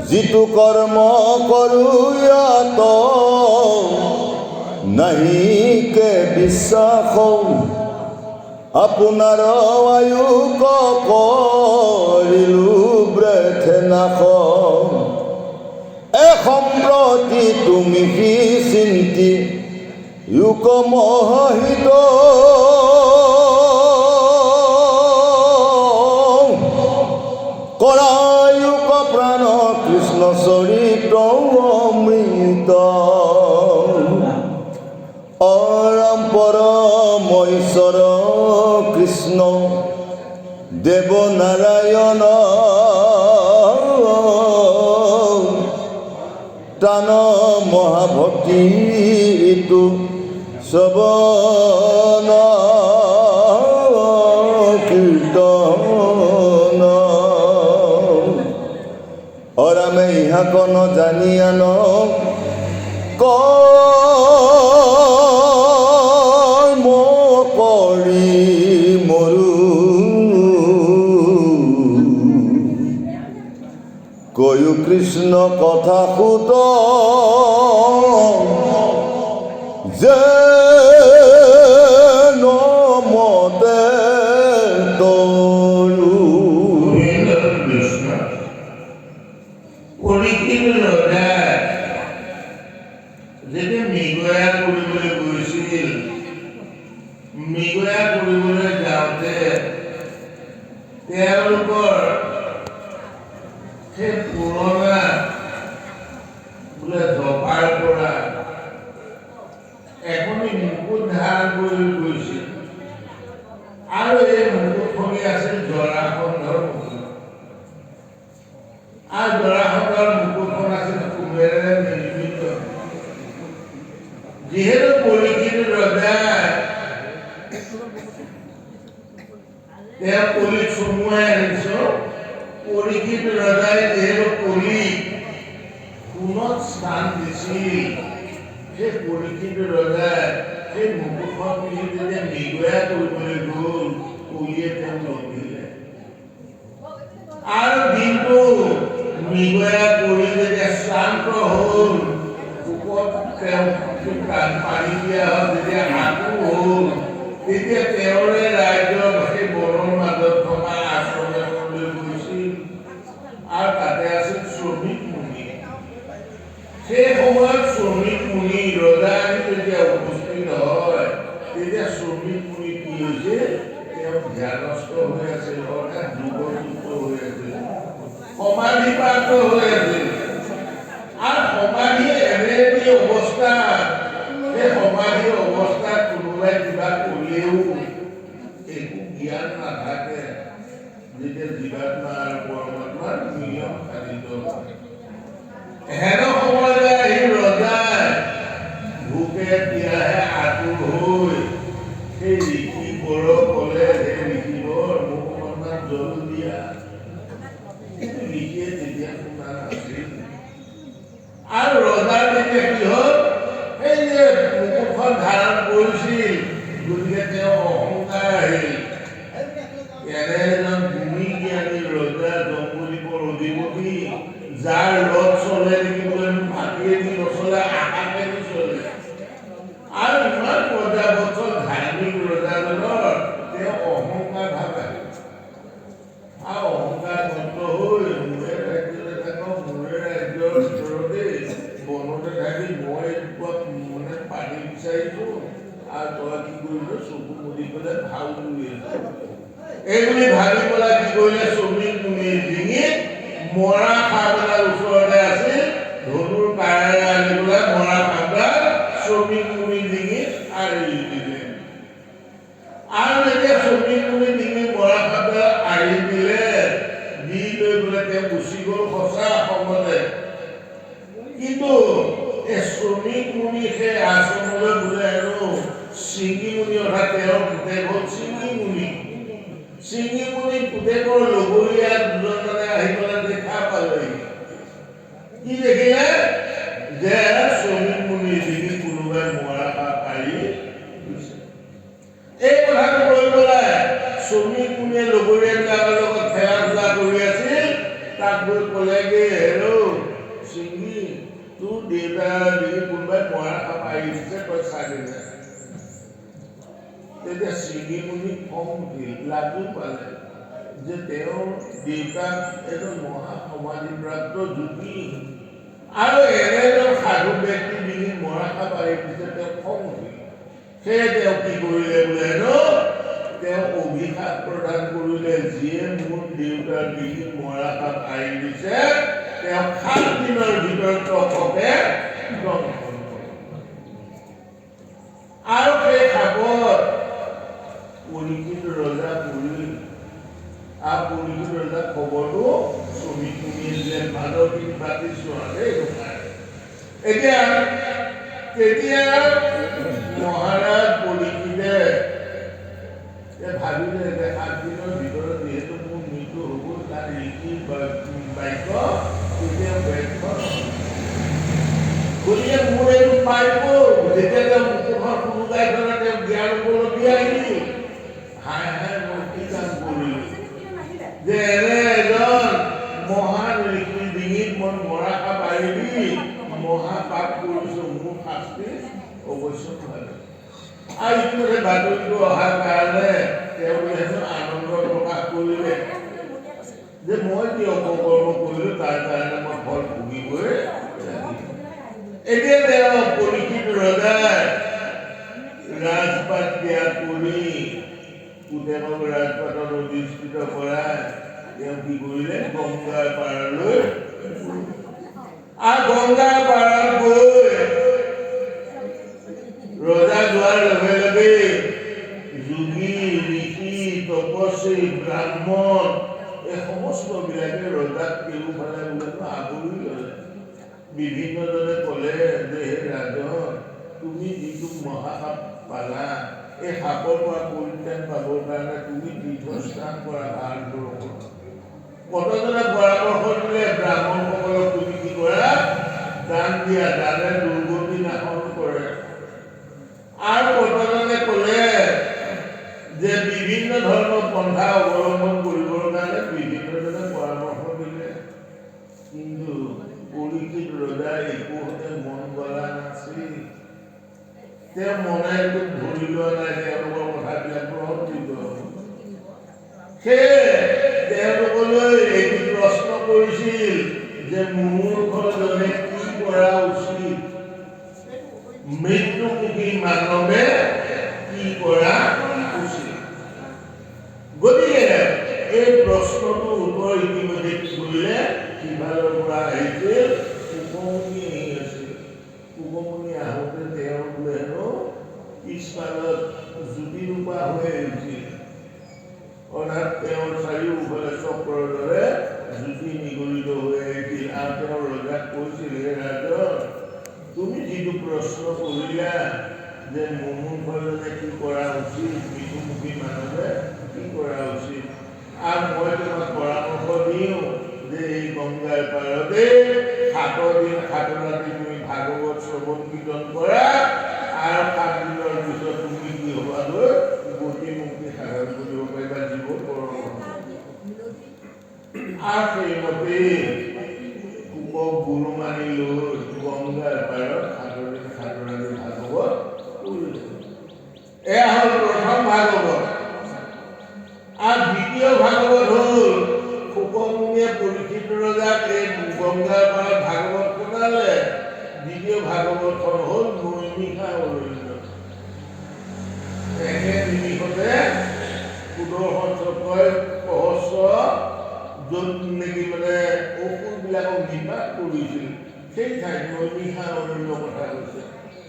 যিটো কৰ্ম কৰোঁ ইয়াত নাহিকে বিশ্বাস আপোনাৰ আয়ুক কৰিলো ব্ৰেথে নাশ সম্প্ৰতি তুমি কি চিন্তি যুক মহিত কৰায়ুক প্ৰাণ কৃষ্ণ চৰিত্ৰ অমৃত অৰাম পৰম ঈশ্বৰ কৃষ্ণ দেৱ নাৰায়ণ প্ৰাণ মহাভক্তি ইটো শ্ৰৱণ কীৰ্তন অৰামে ইহাক নজানিয়ান কৰ্ম কৰি মৰু কৈও কৃষ্ণ কথা সুত যে নমতে তৰু যেতিয়া মৃগয়া কৰিবলৈ গৈছিল, মৃগয়া কৰিবলৈ যাওঁতে তেওঁলোকৰ সেই পুৰণা বোলে জপাৰ পৰা এখনি মুকুট ধাৰণ কৰি গৈছিল আৰু এই মুকুটখনি আছিল জৰাসন্ধৰ মুকুট আৰু জৰাসন্ধৰ মুকুটখন আছিল কুমেৰেৰে নিৰ্মিত। যিহেতু পৰীক্ষিত ৰজাই তেওঁ কলিত চমুৱাই আনিছো, পৰীক্ষিত ৰজাই যিহেতু কলিত সোণত স্থান দিছিল, সেই পৰীক্ষিত ৰজাই সেই মুকুটখন পিন্ধি যেতিয়া মৃগয়া কৰিবলৈ গ'ল, কলিয়ে তেওঁক নধিলে আৰু দিনটো মৃগয়া কৰি যেতিয়া শ্ৰান্ত হ'ল, তেওঁ পানী দিয়া হ'ল যেতিয়া আকৌ হ'ল তেতিয়া তেওঁৰে ৰাজ্য সেই বনৰ মাজত থকা আশ্ৰম এখনলৈ গৈছিল আৰু তাতে আছিল শ্ৰমিক মুনি সেই সময়ত শ্ৰমিক মুনি ৰজা যেতিয়া উপস্থিত হয় তেতিয়া শ্ৰমিক মুনি কি হৈছে তেওঁ ধ্যানস্থ হৈ আছিল অৰ্থাৎ যোগযুক্ত হৈ আছিল সমাধিপ্ৰাপ্ত হৈ আছিল আৰু সমাধি এনে এটি অৱস্থা সেই সমাধিৰ অৱস্থাত কোনোবাই কিবা কৰিলেও একো জ্ঞান নাথাকে যেতিয়া জীৱাত্মা আৰু পৰমাত্মাৰ মিলন সাধিত হয় হেন সময়তে আহি ৰজাই ভোকে পিয়াহে আতুৰ হৈ সেই ঋষিবৰক ক'লে হে ঋষিবৰ মোক অকণমান জল দিয়া কিন্তু ঋষিয়ে তেতিয়া শুনা নাছিল আৰু ৰজাৰ তেতিয়া কি হ'ল এই যে মুকুটখন ধাৰণ কৰিছিল গতিকে তেওঁ অহংকাৰ আহিল এনে এজন ভূমি জ্ঞানী ৰজা জম্বুদ্বীপৰ অধিপতি যাৰ ৰথ চলে দেখিবলৈ মাটিয়েদি নচলে আকাশেদি চলে আৰু ইমান প্ৰজাবৎসল ধাৰ্মিক ৰজাজনৰ তেওঁ অহংকাৰ ভাৱ আহিল আৰু অহংকাৰ মন্ত্ৰ হৈ মোৰে ৰাজ্যতে থাকক মোৰে ৰাজ্যৰ ভিতৰতে বনতে থাকি মই মানে পানী বিচাৰিছো আৰু তই কি কৰিছ চকু মুদি পেলাই ভাল কৰি আছ এইবুলি ভাবি পেলাই কি কৰিলে শ্ৰমিক মুনিৰ ডিঙিত মৰা সাপ এডাল ওচৰতে আছিল ধনুৰ কাঁড়েৰে আনি পেলাই মৰা সাপডাল শ্ৰমিক মুনিৰ ডিঙিত আঁৰি দিলে আৰু যেতিয়া শ্ৰমিক মুনিৰ ডিঙিত মৰা সাপডাল আঁৰি দিলে দি লৈ পেলাই তেওঁ গুচি গ'ল সঁচা সময়তে কিন্তু এই শ্ৰমিক মুনি সেই আশ্ৰমলৈ বোলে আৰু সিংহী মুনি অৰ্থাৎ তেওঁৰ পুতেক হ'ল সিংহী মুনি পুতেকৰ লগৰীয়া দুজনমানে আহি পেলাই দেখা পালেহি কি দেখিলে যে শ্ৰমিক মুনিৰ ডিঙিত কোনোবাই মৰা সাপ আঁৰি দিছে এই কথাটো কৈ পেলাই শ্ৰমিক মুনিয়ে লগৰীয়াবিলাকৰ লগত খেলা ধূলা কৰি আছিল তাক গৈ ক'লেগে হেৰৌ সিংহী তোৰ দেউতাৰ ডিঙিত কোনোবাই মৰা সাপ আঁৰি দিছে তই চাগে যা তেতিয়া সিংহী মুনি খং উঠিল লাজো পালে যে তেওঁৰ দেউতাক এজন মহা সমাধিপ্ৰাপ্ত যোগী আৰু এনে এজন সাধু ব্যক্তিৰ ডিঙিত মৰা সাপ আঁৰি দিছে তেওঁ খং উঠিল সেয়ে তেওঁ কি কৰিলে বোলে তেওঁ অভিশাপ প্ৰদান কৰিলে যিয়ে মোৰ দেউতাৰ ডিঙিত মৰা সাপ আঁৰি দিছে তেওঁ 7 দিনৰ ভিতৰত তপকে দংশন কৰে আৰু সেই সাপত পৰীক্ষিত ৰজা পৰিল আৰু পৰীক্ষিত ৰজা খবৰটো শ্ৰমিক মুনিয়ে দিলে মাধৱী পাতিছো এতিয়া তেতিয়া মহাৰাজ পৰীক্ষিতে ভাবিলে যে 7 দিনৰ ভিতৰত যিহেতু মোৰ মৃত্যু হ'ব তাৰ ঋষি বাক্য তেতিয়া ব্যৰ্থ গতিকে মোৰ এইটো পাৰিব যেতিয়া তেওঁ মুখখন কোনোবাই ধৰণে তেওঁ জ্ঞান উপলব্ধি আহিল হাই হাই মই কি কাম কৰিলো যে এনে এজন মহান ঋষিৰ ডিঙিত মই মৰা সাপ আঁৰি দি মহা পাপ কৰিছো মোৰ শাস্তি অৱশ্য নহয় আৰু ইতিমধ্যে বাতৰিটো অহাৰ কাৰণে তেওঁ আনন্দ প্ৰকাশ কৰিলে যে মই কি অপকৰ্ম কৰিলো তাৰ কাৰণে মই ফল ভুগিবই এতিয়া তেওঁ পৰীক্ষিত ৰজাই ৰাজপাট ত্যাগ কৰি পুতেকক ৰাজপাটত অধিষ্ঠিত কৰাই তেওঁ কি কৰিলে গংগাৰ পাৰলৈ আৰু গংগাৰ পাৰত গৈ ৰজা যোৱাৰ লগে লগে যোগী ঋষি তপস্বী ব্ৰাহ্মণ এই সমস্ত বিলাকে ৰজাক কেউফালে বোলে আগুৰি ল'লে বিভিন্নজনে ক'লে যে হে ৰাজন তুমি যিটো মহাসাপ পালা এই সাপৰ পৰা পৰিত্ৰাণ পাবৰ কাৰণে তুমি তীৰ্থস্থান কৰা ভাল কতজনে পৰামৰ্শ দিলে ব্ৰাহ্মণসকলক তুমি কি কৰা দান দিয়া দানে দুৰ্গতি নাশন কৰে আৰু কতজনে ক'লে যে বিভিন্ন ধৰণৰ পন্থা অৱলম্বন কৰিবৰ কাৰণে বিভিন্নজনে পৰামৰ্শ দিলে কিন্তু পৰীক্ষিত ৰজাই একোতে মন গলা নাছিল তেওঁ মনে ধৰি লোৱা নাই তেওঁলোকৰ কথাবিলাক গ্ৰহণযোগ্য। সেয়ে তেওঁলোকলৈ এটি প্ৰশ্ন কৰিছিল যে মূৰ্খজনে কি কৰা উচিত, মৃত্যুমুখী মানৱে কি কৰা উচিত। গতিকে এই প্ৰশ্নটোৰ উত্তৰ ইতিমধ্যে কি কৰিলে, সিফালৰ পৰা আহিছিল কুকমুনি আহি আছিল। কুকমুনি আহোঁতে তেওঁ বোলে হেনো পিছফালত জুতি ৰূপা হৈ আহিছিল, অৰ্থাৎ তেওঁৰ চাৰিওফালে চক্ৰৰ দৰে জুতি নিগৰিত হৈ আহিছিল। আৰু তেওঁ ৰজাক কৈছিল, হে ৰাজন, তুমি যিটো প্ৰশ্ন কৰিলা যে মুমূৰ্ষজনে কি কৰা উচিত, মৃত্যুমুখী মানুহে কি কৰা উচিত, আৰু মই তোমাক পৰামৰ্শ দিওঁ যে এই গংগাৰ পাৰতে 7 দিন 7 ৰাতি তুমি ভাগৱত শ্ৰৱণ কীৰ্তন কৰা, আৰু 7 দিনৰ পিছত তুমি কি হ'বাগৈ, গতি মুক্তি সাধন কৰিব পাৰিবা, জীৱ পৰম। আৰু সেইমতে কুকক গুৰু মানি লৈ গংগাৰ পাৰত 7 দিন 7 ৰাতি ভাগৱত কৰিলে। এয়া হ'ল প্ৰথম ভাগৱত। আৰু দ্বিতীয় ভাগৱত হ'ল কুকমুনিয়ে পৰীক্ষিত ৰজাক এই গংগাৰ পাৰত ভাগৱত শুনালে। দ্বিতীয় ভাগৱতখন হ'ল নৈমিষা অৰণ্য। একে নিমিষতে সুদৰ্শন চক্ৰই সহস্ৰ য'ত নেকি মানে অসুৰবিলাকক নিপাত কৰিছিল, সেই ঠাইত নৈমিষা অৰণ্য কথা কৈছে।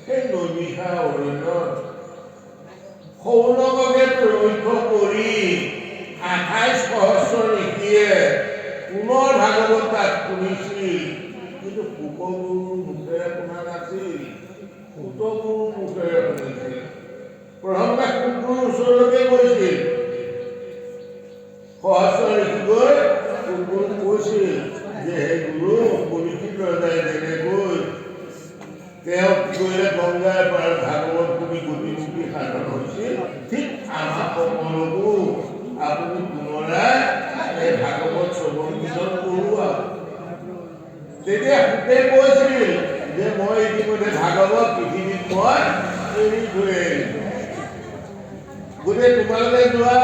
সেই নৈমিষা অৰণ্যত সৌনককে লক্ষ্য কৰি 28 সহস্ৰ ঋষিয়ে পুনৰ ভাগৱত তাত শুনিছিল, কিন্তু কুকগুৰুৰ মুখেৰে শুনা নাছিল, কুতগুৰুৰ মুখেৰে শুনিছিল। প্ৰথমতে কুকগুৰুৰ ওচৰলৈকে গৈছিল, সহস্ৰ ঋষি গৈ কুকগুৰুক কৈছিল যে হে গুৰু, পৰীক্ষিত ৰজাই যেনেকৈ তেওঁ কি কৰিলে, গংগাৰ পাৰত ভাগৱত শুনি গতিমুক্তি সাধন হৈছিল, ঠিক আমাৰ সকলোকো আপুনি পুনৰাই এই ভাগৱত শ্ৰৱণ কীৰ্তন কৰোৱা। তেতিয়া সুতে কৈছিল যে মই ইতিমধ্যে ভাগৱত পৃথিৱীত মই এৰি থৈ আহিছোঁ, গতিকে তোমালোকে যোৱা।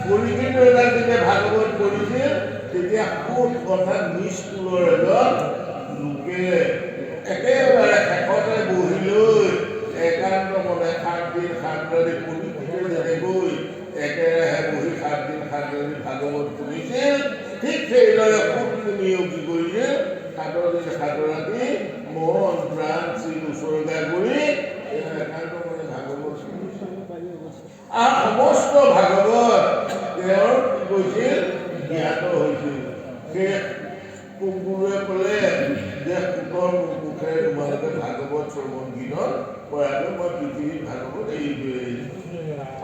পৰীক্ষিত ৰজাই যেতিয়া ভাগৱত পঢ়িছিল, তেতিয়া সুত অৰ্থাৎ নিষ্ঠুৰৰ এজন লোকে একেবাৰে শেষতে বহি লৈ একান্ত মনে 7 দিন 7 ৰাতি পৰীক্ষিতে যেনেকৈ একেৰাহে বহি 7 দিন 7 ৰাতি ভাগৱত শুনিছিল, ঠিক সেইদৰে সুতমুনিয়েও কি কৰিছিল, 7 দিন 7 ৰাতি মন প্ৰাণ চিৰ উচৰ্গা কৰি একান্ত মনে ভাগৱত শুনিছিল। আৰু সমস্ত ভাগৱত তেওঁৰ কি কৈছিল, জ্ঞাত হৈছিল। সেই কুকগুৰুৱে ক'লে যে কুকৰ মুখেৰে তোমালোকে ভাগৱত শ্ৰৱণ কীৰ্তন কৰাকৈ মই পৃথিৱীত ভাগৱত এৰি থৈ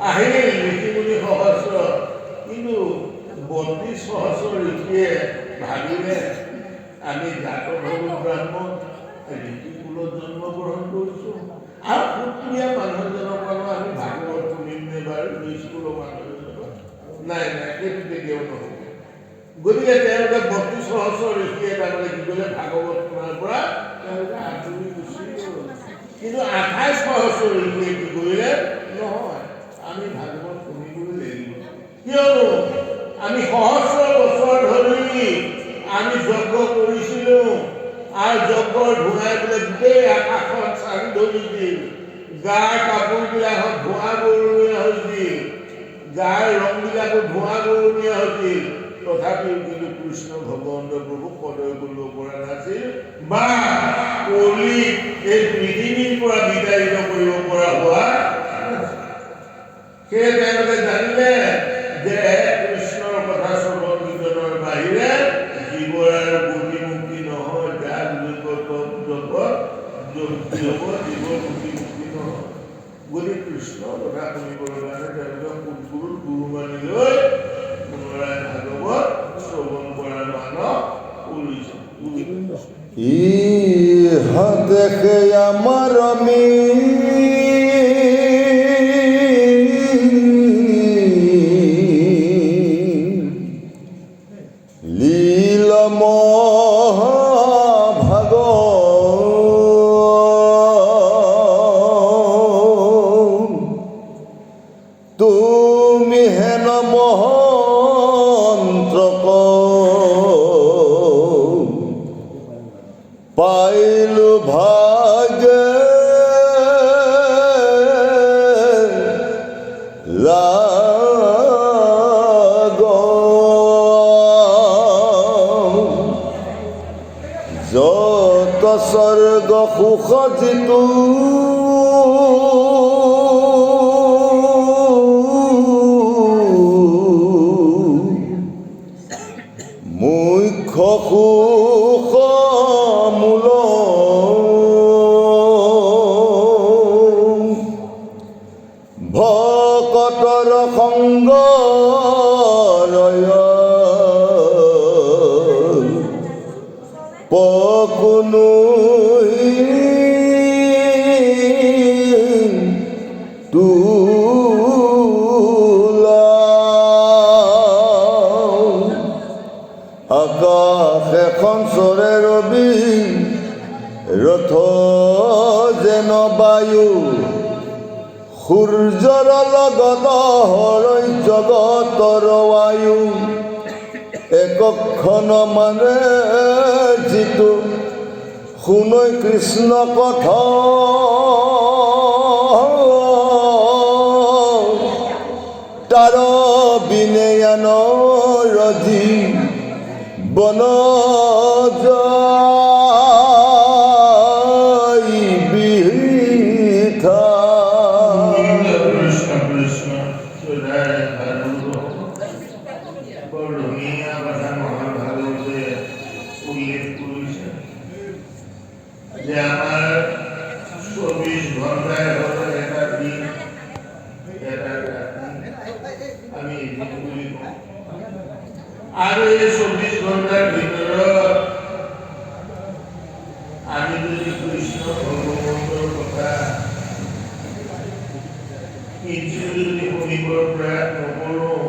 আহিল। ঋষিমুনি সহস্ৰ, কিন্তু 32 সহস্ৰ ঋষিয়ে ভাবিলে আমি জাতক হলো ব্ৰাহ্মণ, ঋষিকুলত জন্মগ্ৰহণ কৰিছোঁ, আৰু সুপ্ৰিয়া মানুহ এজনৰ পৰা আমি ভাগৱত শুনিম নে বাৰু, স্কুলৰ মানুহ এজনৰ নাই নাই, সেইটো কেতিয়াও নহ'ব। গতিকে তেওঁলোকে 32 সহস্ৰ ঋষিয়ে তাৰমানে কি কৰিলে, ভাগৱত শুনাৰ পৰা তেওঁলোকে আঁতৰি গুচি গ'ল। কিন্তু 28 সহস্ৰ ঋষিয়ে কি কৰিলে, নহয় আমি ভাগৱত শুনিবই লাগিব, কিয়নো আমি সহস্ৰ বছৰ ধৰি আমি যজ্ঞ কৰিছিলোঁ, আৰু যজ্ঞৰ ধোঁৱাই বোলে গোটেই আকাশত চাৰি ধৰিছিল, গাৰ কাপোৰবিলাকত ধোঁৱা বৰণীয়া হৈছিল, গাৰ ৰংবিলাকো ধোঁৱা বৰণীয়া হৈছিল, তথাপিও কিন্তু কৃষ্ণ ভগৱন্ত প্ৰভু সদয় কৰিব পৰা নাছিল, বা কলি এই পৃথিৱীৰ পৰা বিতাড়িত কৰিব পৰা হোৱা নাছিল। সেয়ে তেওঁলোকে জানিলে যে কৃষ্ণৰ কথা শ্ৰৱণ কীৰ্তনৰ বাহিৰে জীৱৰ আৰু গতি মুক্তি নহয়, যাৰ জগত জীৱৰ গতি মুক্তি নহয়। গতিকে কৃষ্ণৰ কথা শুনিবৰ কাৰণে তেওঁলোকে কুকগুৰুক গুৰু মানি লৈ পুনৰাই ভাগৱত শ্ৰৱণ কৰাৰ মানস কৰিছে। ইহা দেখে আমাৰ লীলম ভাগ সুখ যিটো মুখ্য সুখ মূল ভকতৰ সংগ পকুনো আকাশ এখন চৰে ৰবি ৰথ যেন বায়ু সূৰ্যৰ লগত হৰৈ জগতৰ বায়ু একক্ষণ মানে যিটো শুনৈ কৃষ্ণ কথা তাৰ বিনয়ান ৰজি বন যায় বিথা যে আমার 24 ঘন্টায় হলো এটা দিন এটা আমি আর এই 24 ঘন্টার ভিতরে আমি যদি কৃষ্ণ ভগবন্তের কথা কিছু যদি শুনিবৰ প্ৰয়াস নকৰোঁ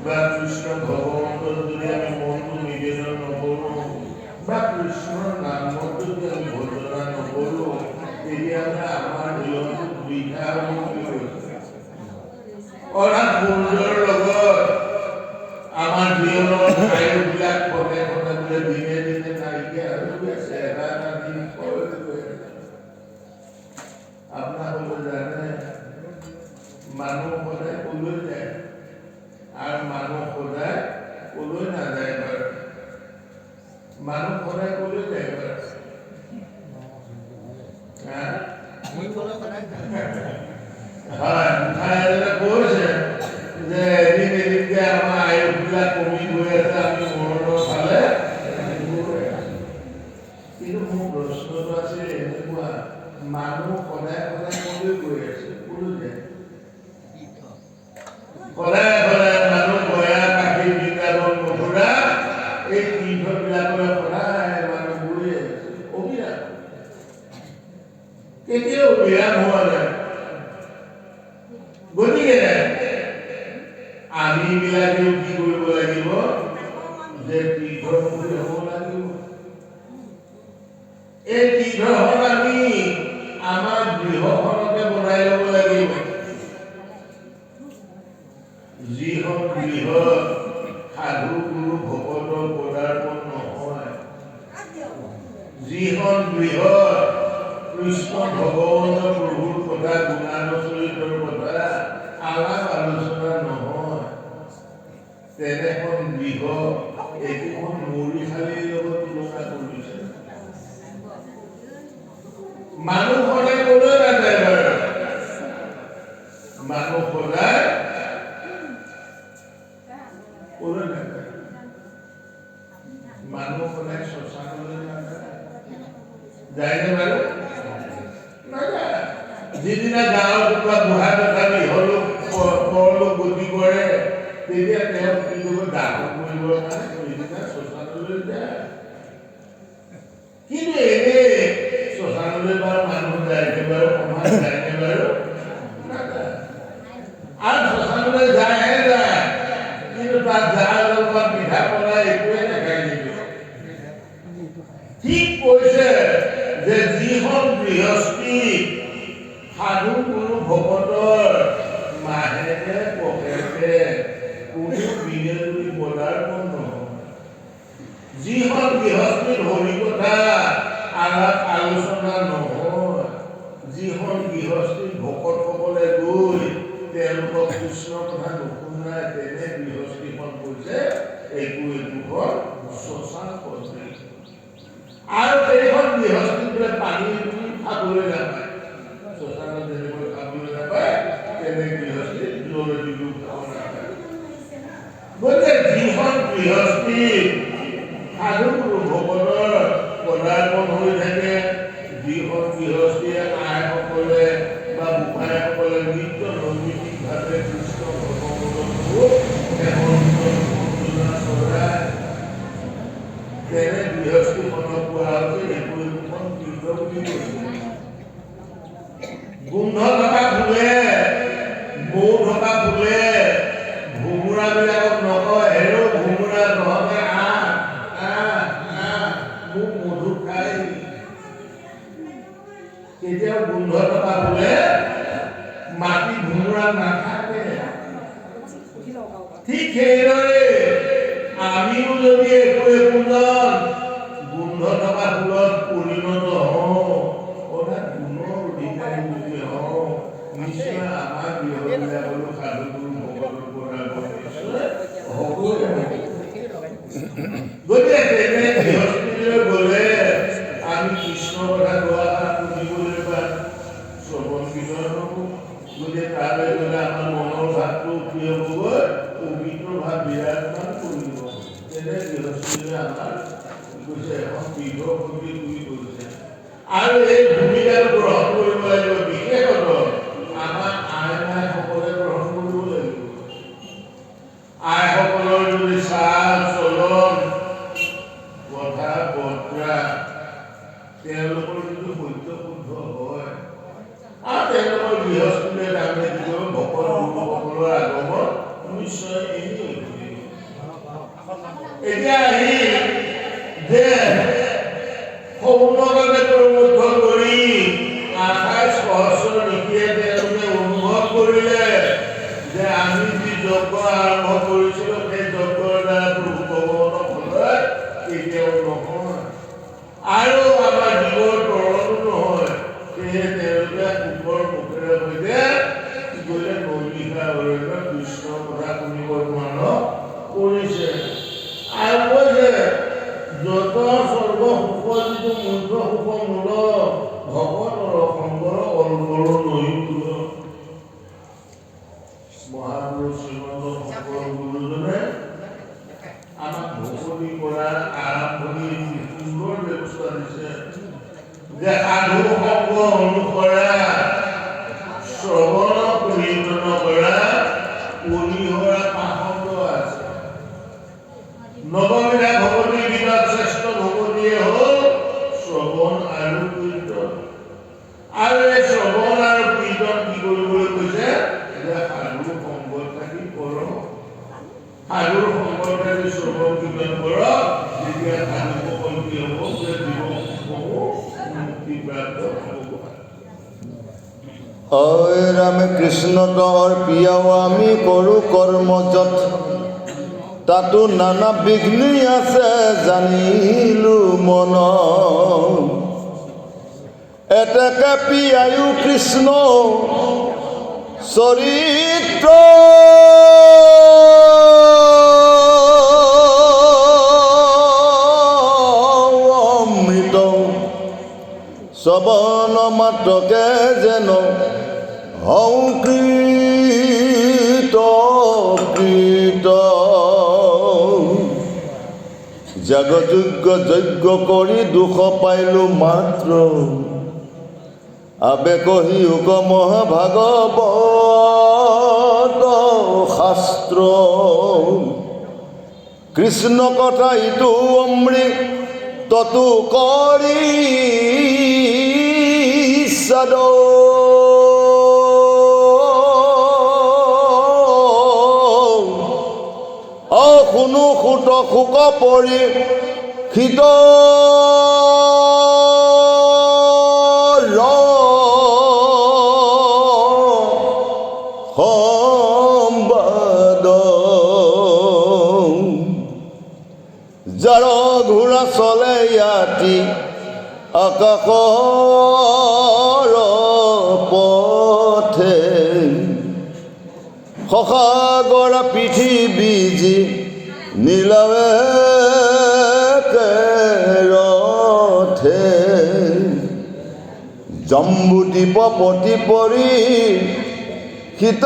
বা কৃষ্ণ ভগবন্তৰ যদি আমি মনটো নিবেদন নকৰোঁ বা কৃষ্ণৰ নামত যদি আমি ভজনা নকৰোঁ তেতিয়াহ'লে আমাৰ জীৱনটো বৃথা হ'ব বুলি কৈছে অৰ্থাৎ সূৰ্যৰ লগত আমাৰ জীৱনৰ আয়ুবিলাক পদে পদে বোলে দিনে দিনে নাইকিয়া হৈ গৈছে এটা এটা দিন হৈ গৈ আপোনালোকে জানে মানুহ সদায় কলৈ যায় আৰু মানুহ সদায় কলৈ নাযায় বাৰু মানুহ সদায় কলৈ যায় বাৰু হয় মুখাইলে কৈছে যে এদিন এদিনকে আমাৰ আয়ুসবিলাক কমি গৈ আছে আমি মৰণৰ ফালে কিন্তু মোৰ প্ৰশ্নটো আছে এনেকুৱা মানুহ সদায় সদায় কলৈ গৈ আছে কলৈ যায় সদায় সদায় মানুহ গয়া কাশী বৃন্দাবন মথুৰা এই তীৰ্থবিলাকলৈ সদায় মানুহ গৈ আছে অবিৰাম কেতিয়াও বিৰাম হোৱা নাই গতিকে আমি বিলাকেও কি কৰিব লাগিব যে তীৰ্থমুখী হ'ব লাগিব এই তীৰ্থখন আমি আমাৰ গৃহখনতে বনাই ল'ব লাগিব যিখন গৃহ সাধু গুৰু ভকতৰ পদাৰ্পণ নহয় যিখন গৃহ কৃষ্ণ ভগৱন্ত প্ৰভুৰ কথা গুণানুচৰিতৰ কথা আলাপ আলোচনা নহয় তেনেখন গৃহ একোখন মৰিশালীৰ লগত তুলনা কৰিছে মানুহ সদায় কলৈ নাযায় বাৰু মানুহ সদায় কলৈ নাযায় মানুহ সদায় শ্মশানলৈ নাযায় যায়নে বাৰু নাযায় যিদিনা গাঁৱৰ কোনোবা বুঢ়া তথাপি হলেও পৰলোক গতি কৰে তেতিয়া তেওঁ কি কৰিব দাহ কৰিবৰ কাৰণে সেইদিনা শ্মশানলৈ যায় কিন্তু এনেই শ্মশানলৈ বাৰু মানুহ যায়নে বাৰু সমাজ যায়নে বাৰু নাযায় আৰু শ্মশানলৈ যায়হে যায় কিন্তু তাত যাৰ লগত পিঠা পনা একোৱে দেখাই নিদিয়ে ঠিক কৈছে যে যিখন গৃহস্থী সাধু গুৰু ভকতৰ মাহেকে পকেটে কোনো বিনেদুৰি পদাৰ্পণ নহয় যিখন গৃহস্থীৰ হৰি কথা আলাপ আলোচনা নহয় যিখন গৃহস্থীৰ ভকতসকলে গৈ তেওঁলোকক কৃষ্ণ কথা নুশুনাই তেনে গৃহস্থীখন কৈছে একোখন শ্মশান পদ্ধতি আৰু সেইখন গৃহস্থী বোলে পানী গৃহস্থী সাধু ভকতৰ পদাৰ্পণ হৈ থাকে যিখন গৃহস্থীয়ে আইসকলে বা বোপাইসকলে নিত্য নৈমিত্তিকভাৱে কৃষ্ণ ভগৱতক চৰাই তেনে গৃহস্থীখনক কোৱা হৈছে একোখন তীৰ্থ বুলি কৈছে গোন্ধ থকা ফুলে মৌ থকা ফুলে ভোমোৰাবিলাকক নকয় হেৰৌ ভোমোৰা নহ'লে মোক মধু খাই কেতিয়াও গোন্ধ থকা ফুলে মাটি ভোমোৰা নাথাকে ঠিক সেইদৰে আমিও যদি একোজন গোন্ধ থকা ফুলত পৰিণত হওঁ অৰ্থাৎ গুণৰ অধিকাৰী যদি হওঁ নিশ্চয় আমাৰ গৃহবিলাকৰো সাধুগুৰু ভকতৰ পৰা হ'বই গতিকে তেনে গৃহস্থীলৈ গ'লে আমি কৃষ্ণ কথা কোৱা শুনিবলৈ বা শ্ৰৱণ কীৰ্তন হ'ব গতিকে তালৈ গ'লে আমাৰ মনৰ ভাৱটো উঠি হ'বগৈ পবিত্ৰ ভাৱ বিৰাজমান কৰিব তেনে গৃহস্থীলৈ আমাৰ কৈছে এখন তীৰ্থ ভূমি বুলি কৈছে আৰু এই ভূমিকাটো গ্ৰহণ কৰিব লাগিব বিশেষত আমাৰ আইসকলে গ্ৰহণ কৰিব লাগিব আইসকলৰ যদি চাল চলন কথা বতৰা তেওঁলোকৰ যদি সত্য শুদ্ধ হয় আৰু তেওঁলোকৰ গৃহস্থীলৈ তাৰমানে কি কৰিব ভকত গুৰুসকলৰ আগমন নিশ্চয় এনেই এতিয়া আহি যে সম্পূৰ্ণভাৱে প্ৰমুখ কৰি 28 সহস্ৰ নীতিয়ে তেওঁলোকে অনুভৱ কৰিলে যে আমি যি যজ্ঞ আৰম্ভ কৰিছিলোঁ সেই যজ্ঞৰ দ্বাৰা প্ৰভু ভগৱানক সদায় কেতিয়াও নহয় আৰু আমাৰ জীৱৰ তৰণো নহয় সেয়ে তেওঁলোকে সুখৰ মুখেৰে সৈতে গ'লে নৈমিষা অৰণ্যত কৃষ্ণৰ কথা শুনিব নোৱাৰো কৰিছে আৰু কৈছে যত স্বৰ্গ সুখ যিটো মূৰ্খ সুখ মূল ভকতৰ শংকৰ অলবৰ নৈমূল মহাপুৰুষ শ্ৰীমন্ত শংকৰ গুৰুজনে আমাক ভকতি কৰাৰ আৰম্ভণি সুন্দৰ ব্যৱস্থা দিছে যে সাধু সংগ অনুসৰা শ্ৰৱণ কীৰ্তন কৰা পৰিহৰা পাখণ্ড আছে নৱবিধা ভকতিৰ ভিতৰত শ্ৰেষ্ঠ ভকতিয়ে হ'ল শ্ৰৱণ আৰু কীৰ্তন আৰু এই শ্ৰৱণ আৰু কীৰ্তন কি কৰিবলৈ কৈছে যে সাধুৰ সংগত থাকি কৰক সাধুৰ সংগত থাকি শ্ৰৱণ কীৰ্তন কৰক যেতিয়া সাধুসকল কি হ'ব যে জীৱসমূহ মুক্তিপ্ৰাপ্ত হ'ব ঐ ৰাম কৃষ্ণ তৰ প্ৰিয় আমি কৰোঁ কৰ্মযত তাতো নানা বিঘ্নি আছে জানিলো মন এতেকে পিয়ায়ো কৃষ্ণ চৰিত্ৰ অমৃত শ্ৰৱণ মাত্ৰকে যেন হওঁ কৃত জগযোগ্য যজ্ঞ কৰি দুখ পাইলো মাত্ৰ আবেকহি উক মহাভাগৱত শাস্ত্ৰ কৃষ্ণ কথা ইটো অমৃত ততো কৰি সাদ শুনো সুত শোক পৰি শীত সম্বাদ যাৰ ঘোঁৰা চলে ইয়াতি আকাশৰ পথে সসাগৰ পৃথিৱী যি নীলাৱে ৰথে জম্বুদ্বীপ পতি পৰি শীত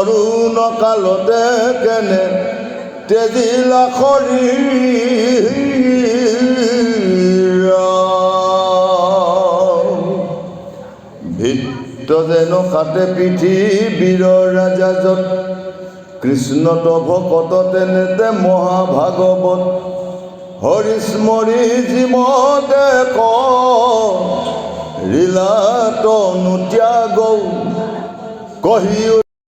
তৰুণ কালতে কেনে তেজিলা শৰীৰ ভিত্ত যেন কাটে পৃথিৱীৰ ৰাজা যত কৃষ্ণত ভকত তেনেতে মহাভাগৱত হৰিস্মৰি জীমতে ৰিলাত নুত্যাগ কহি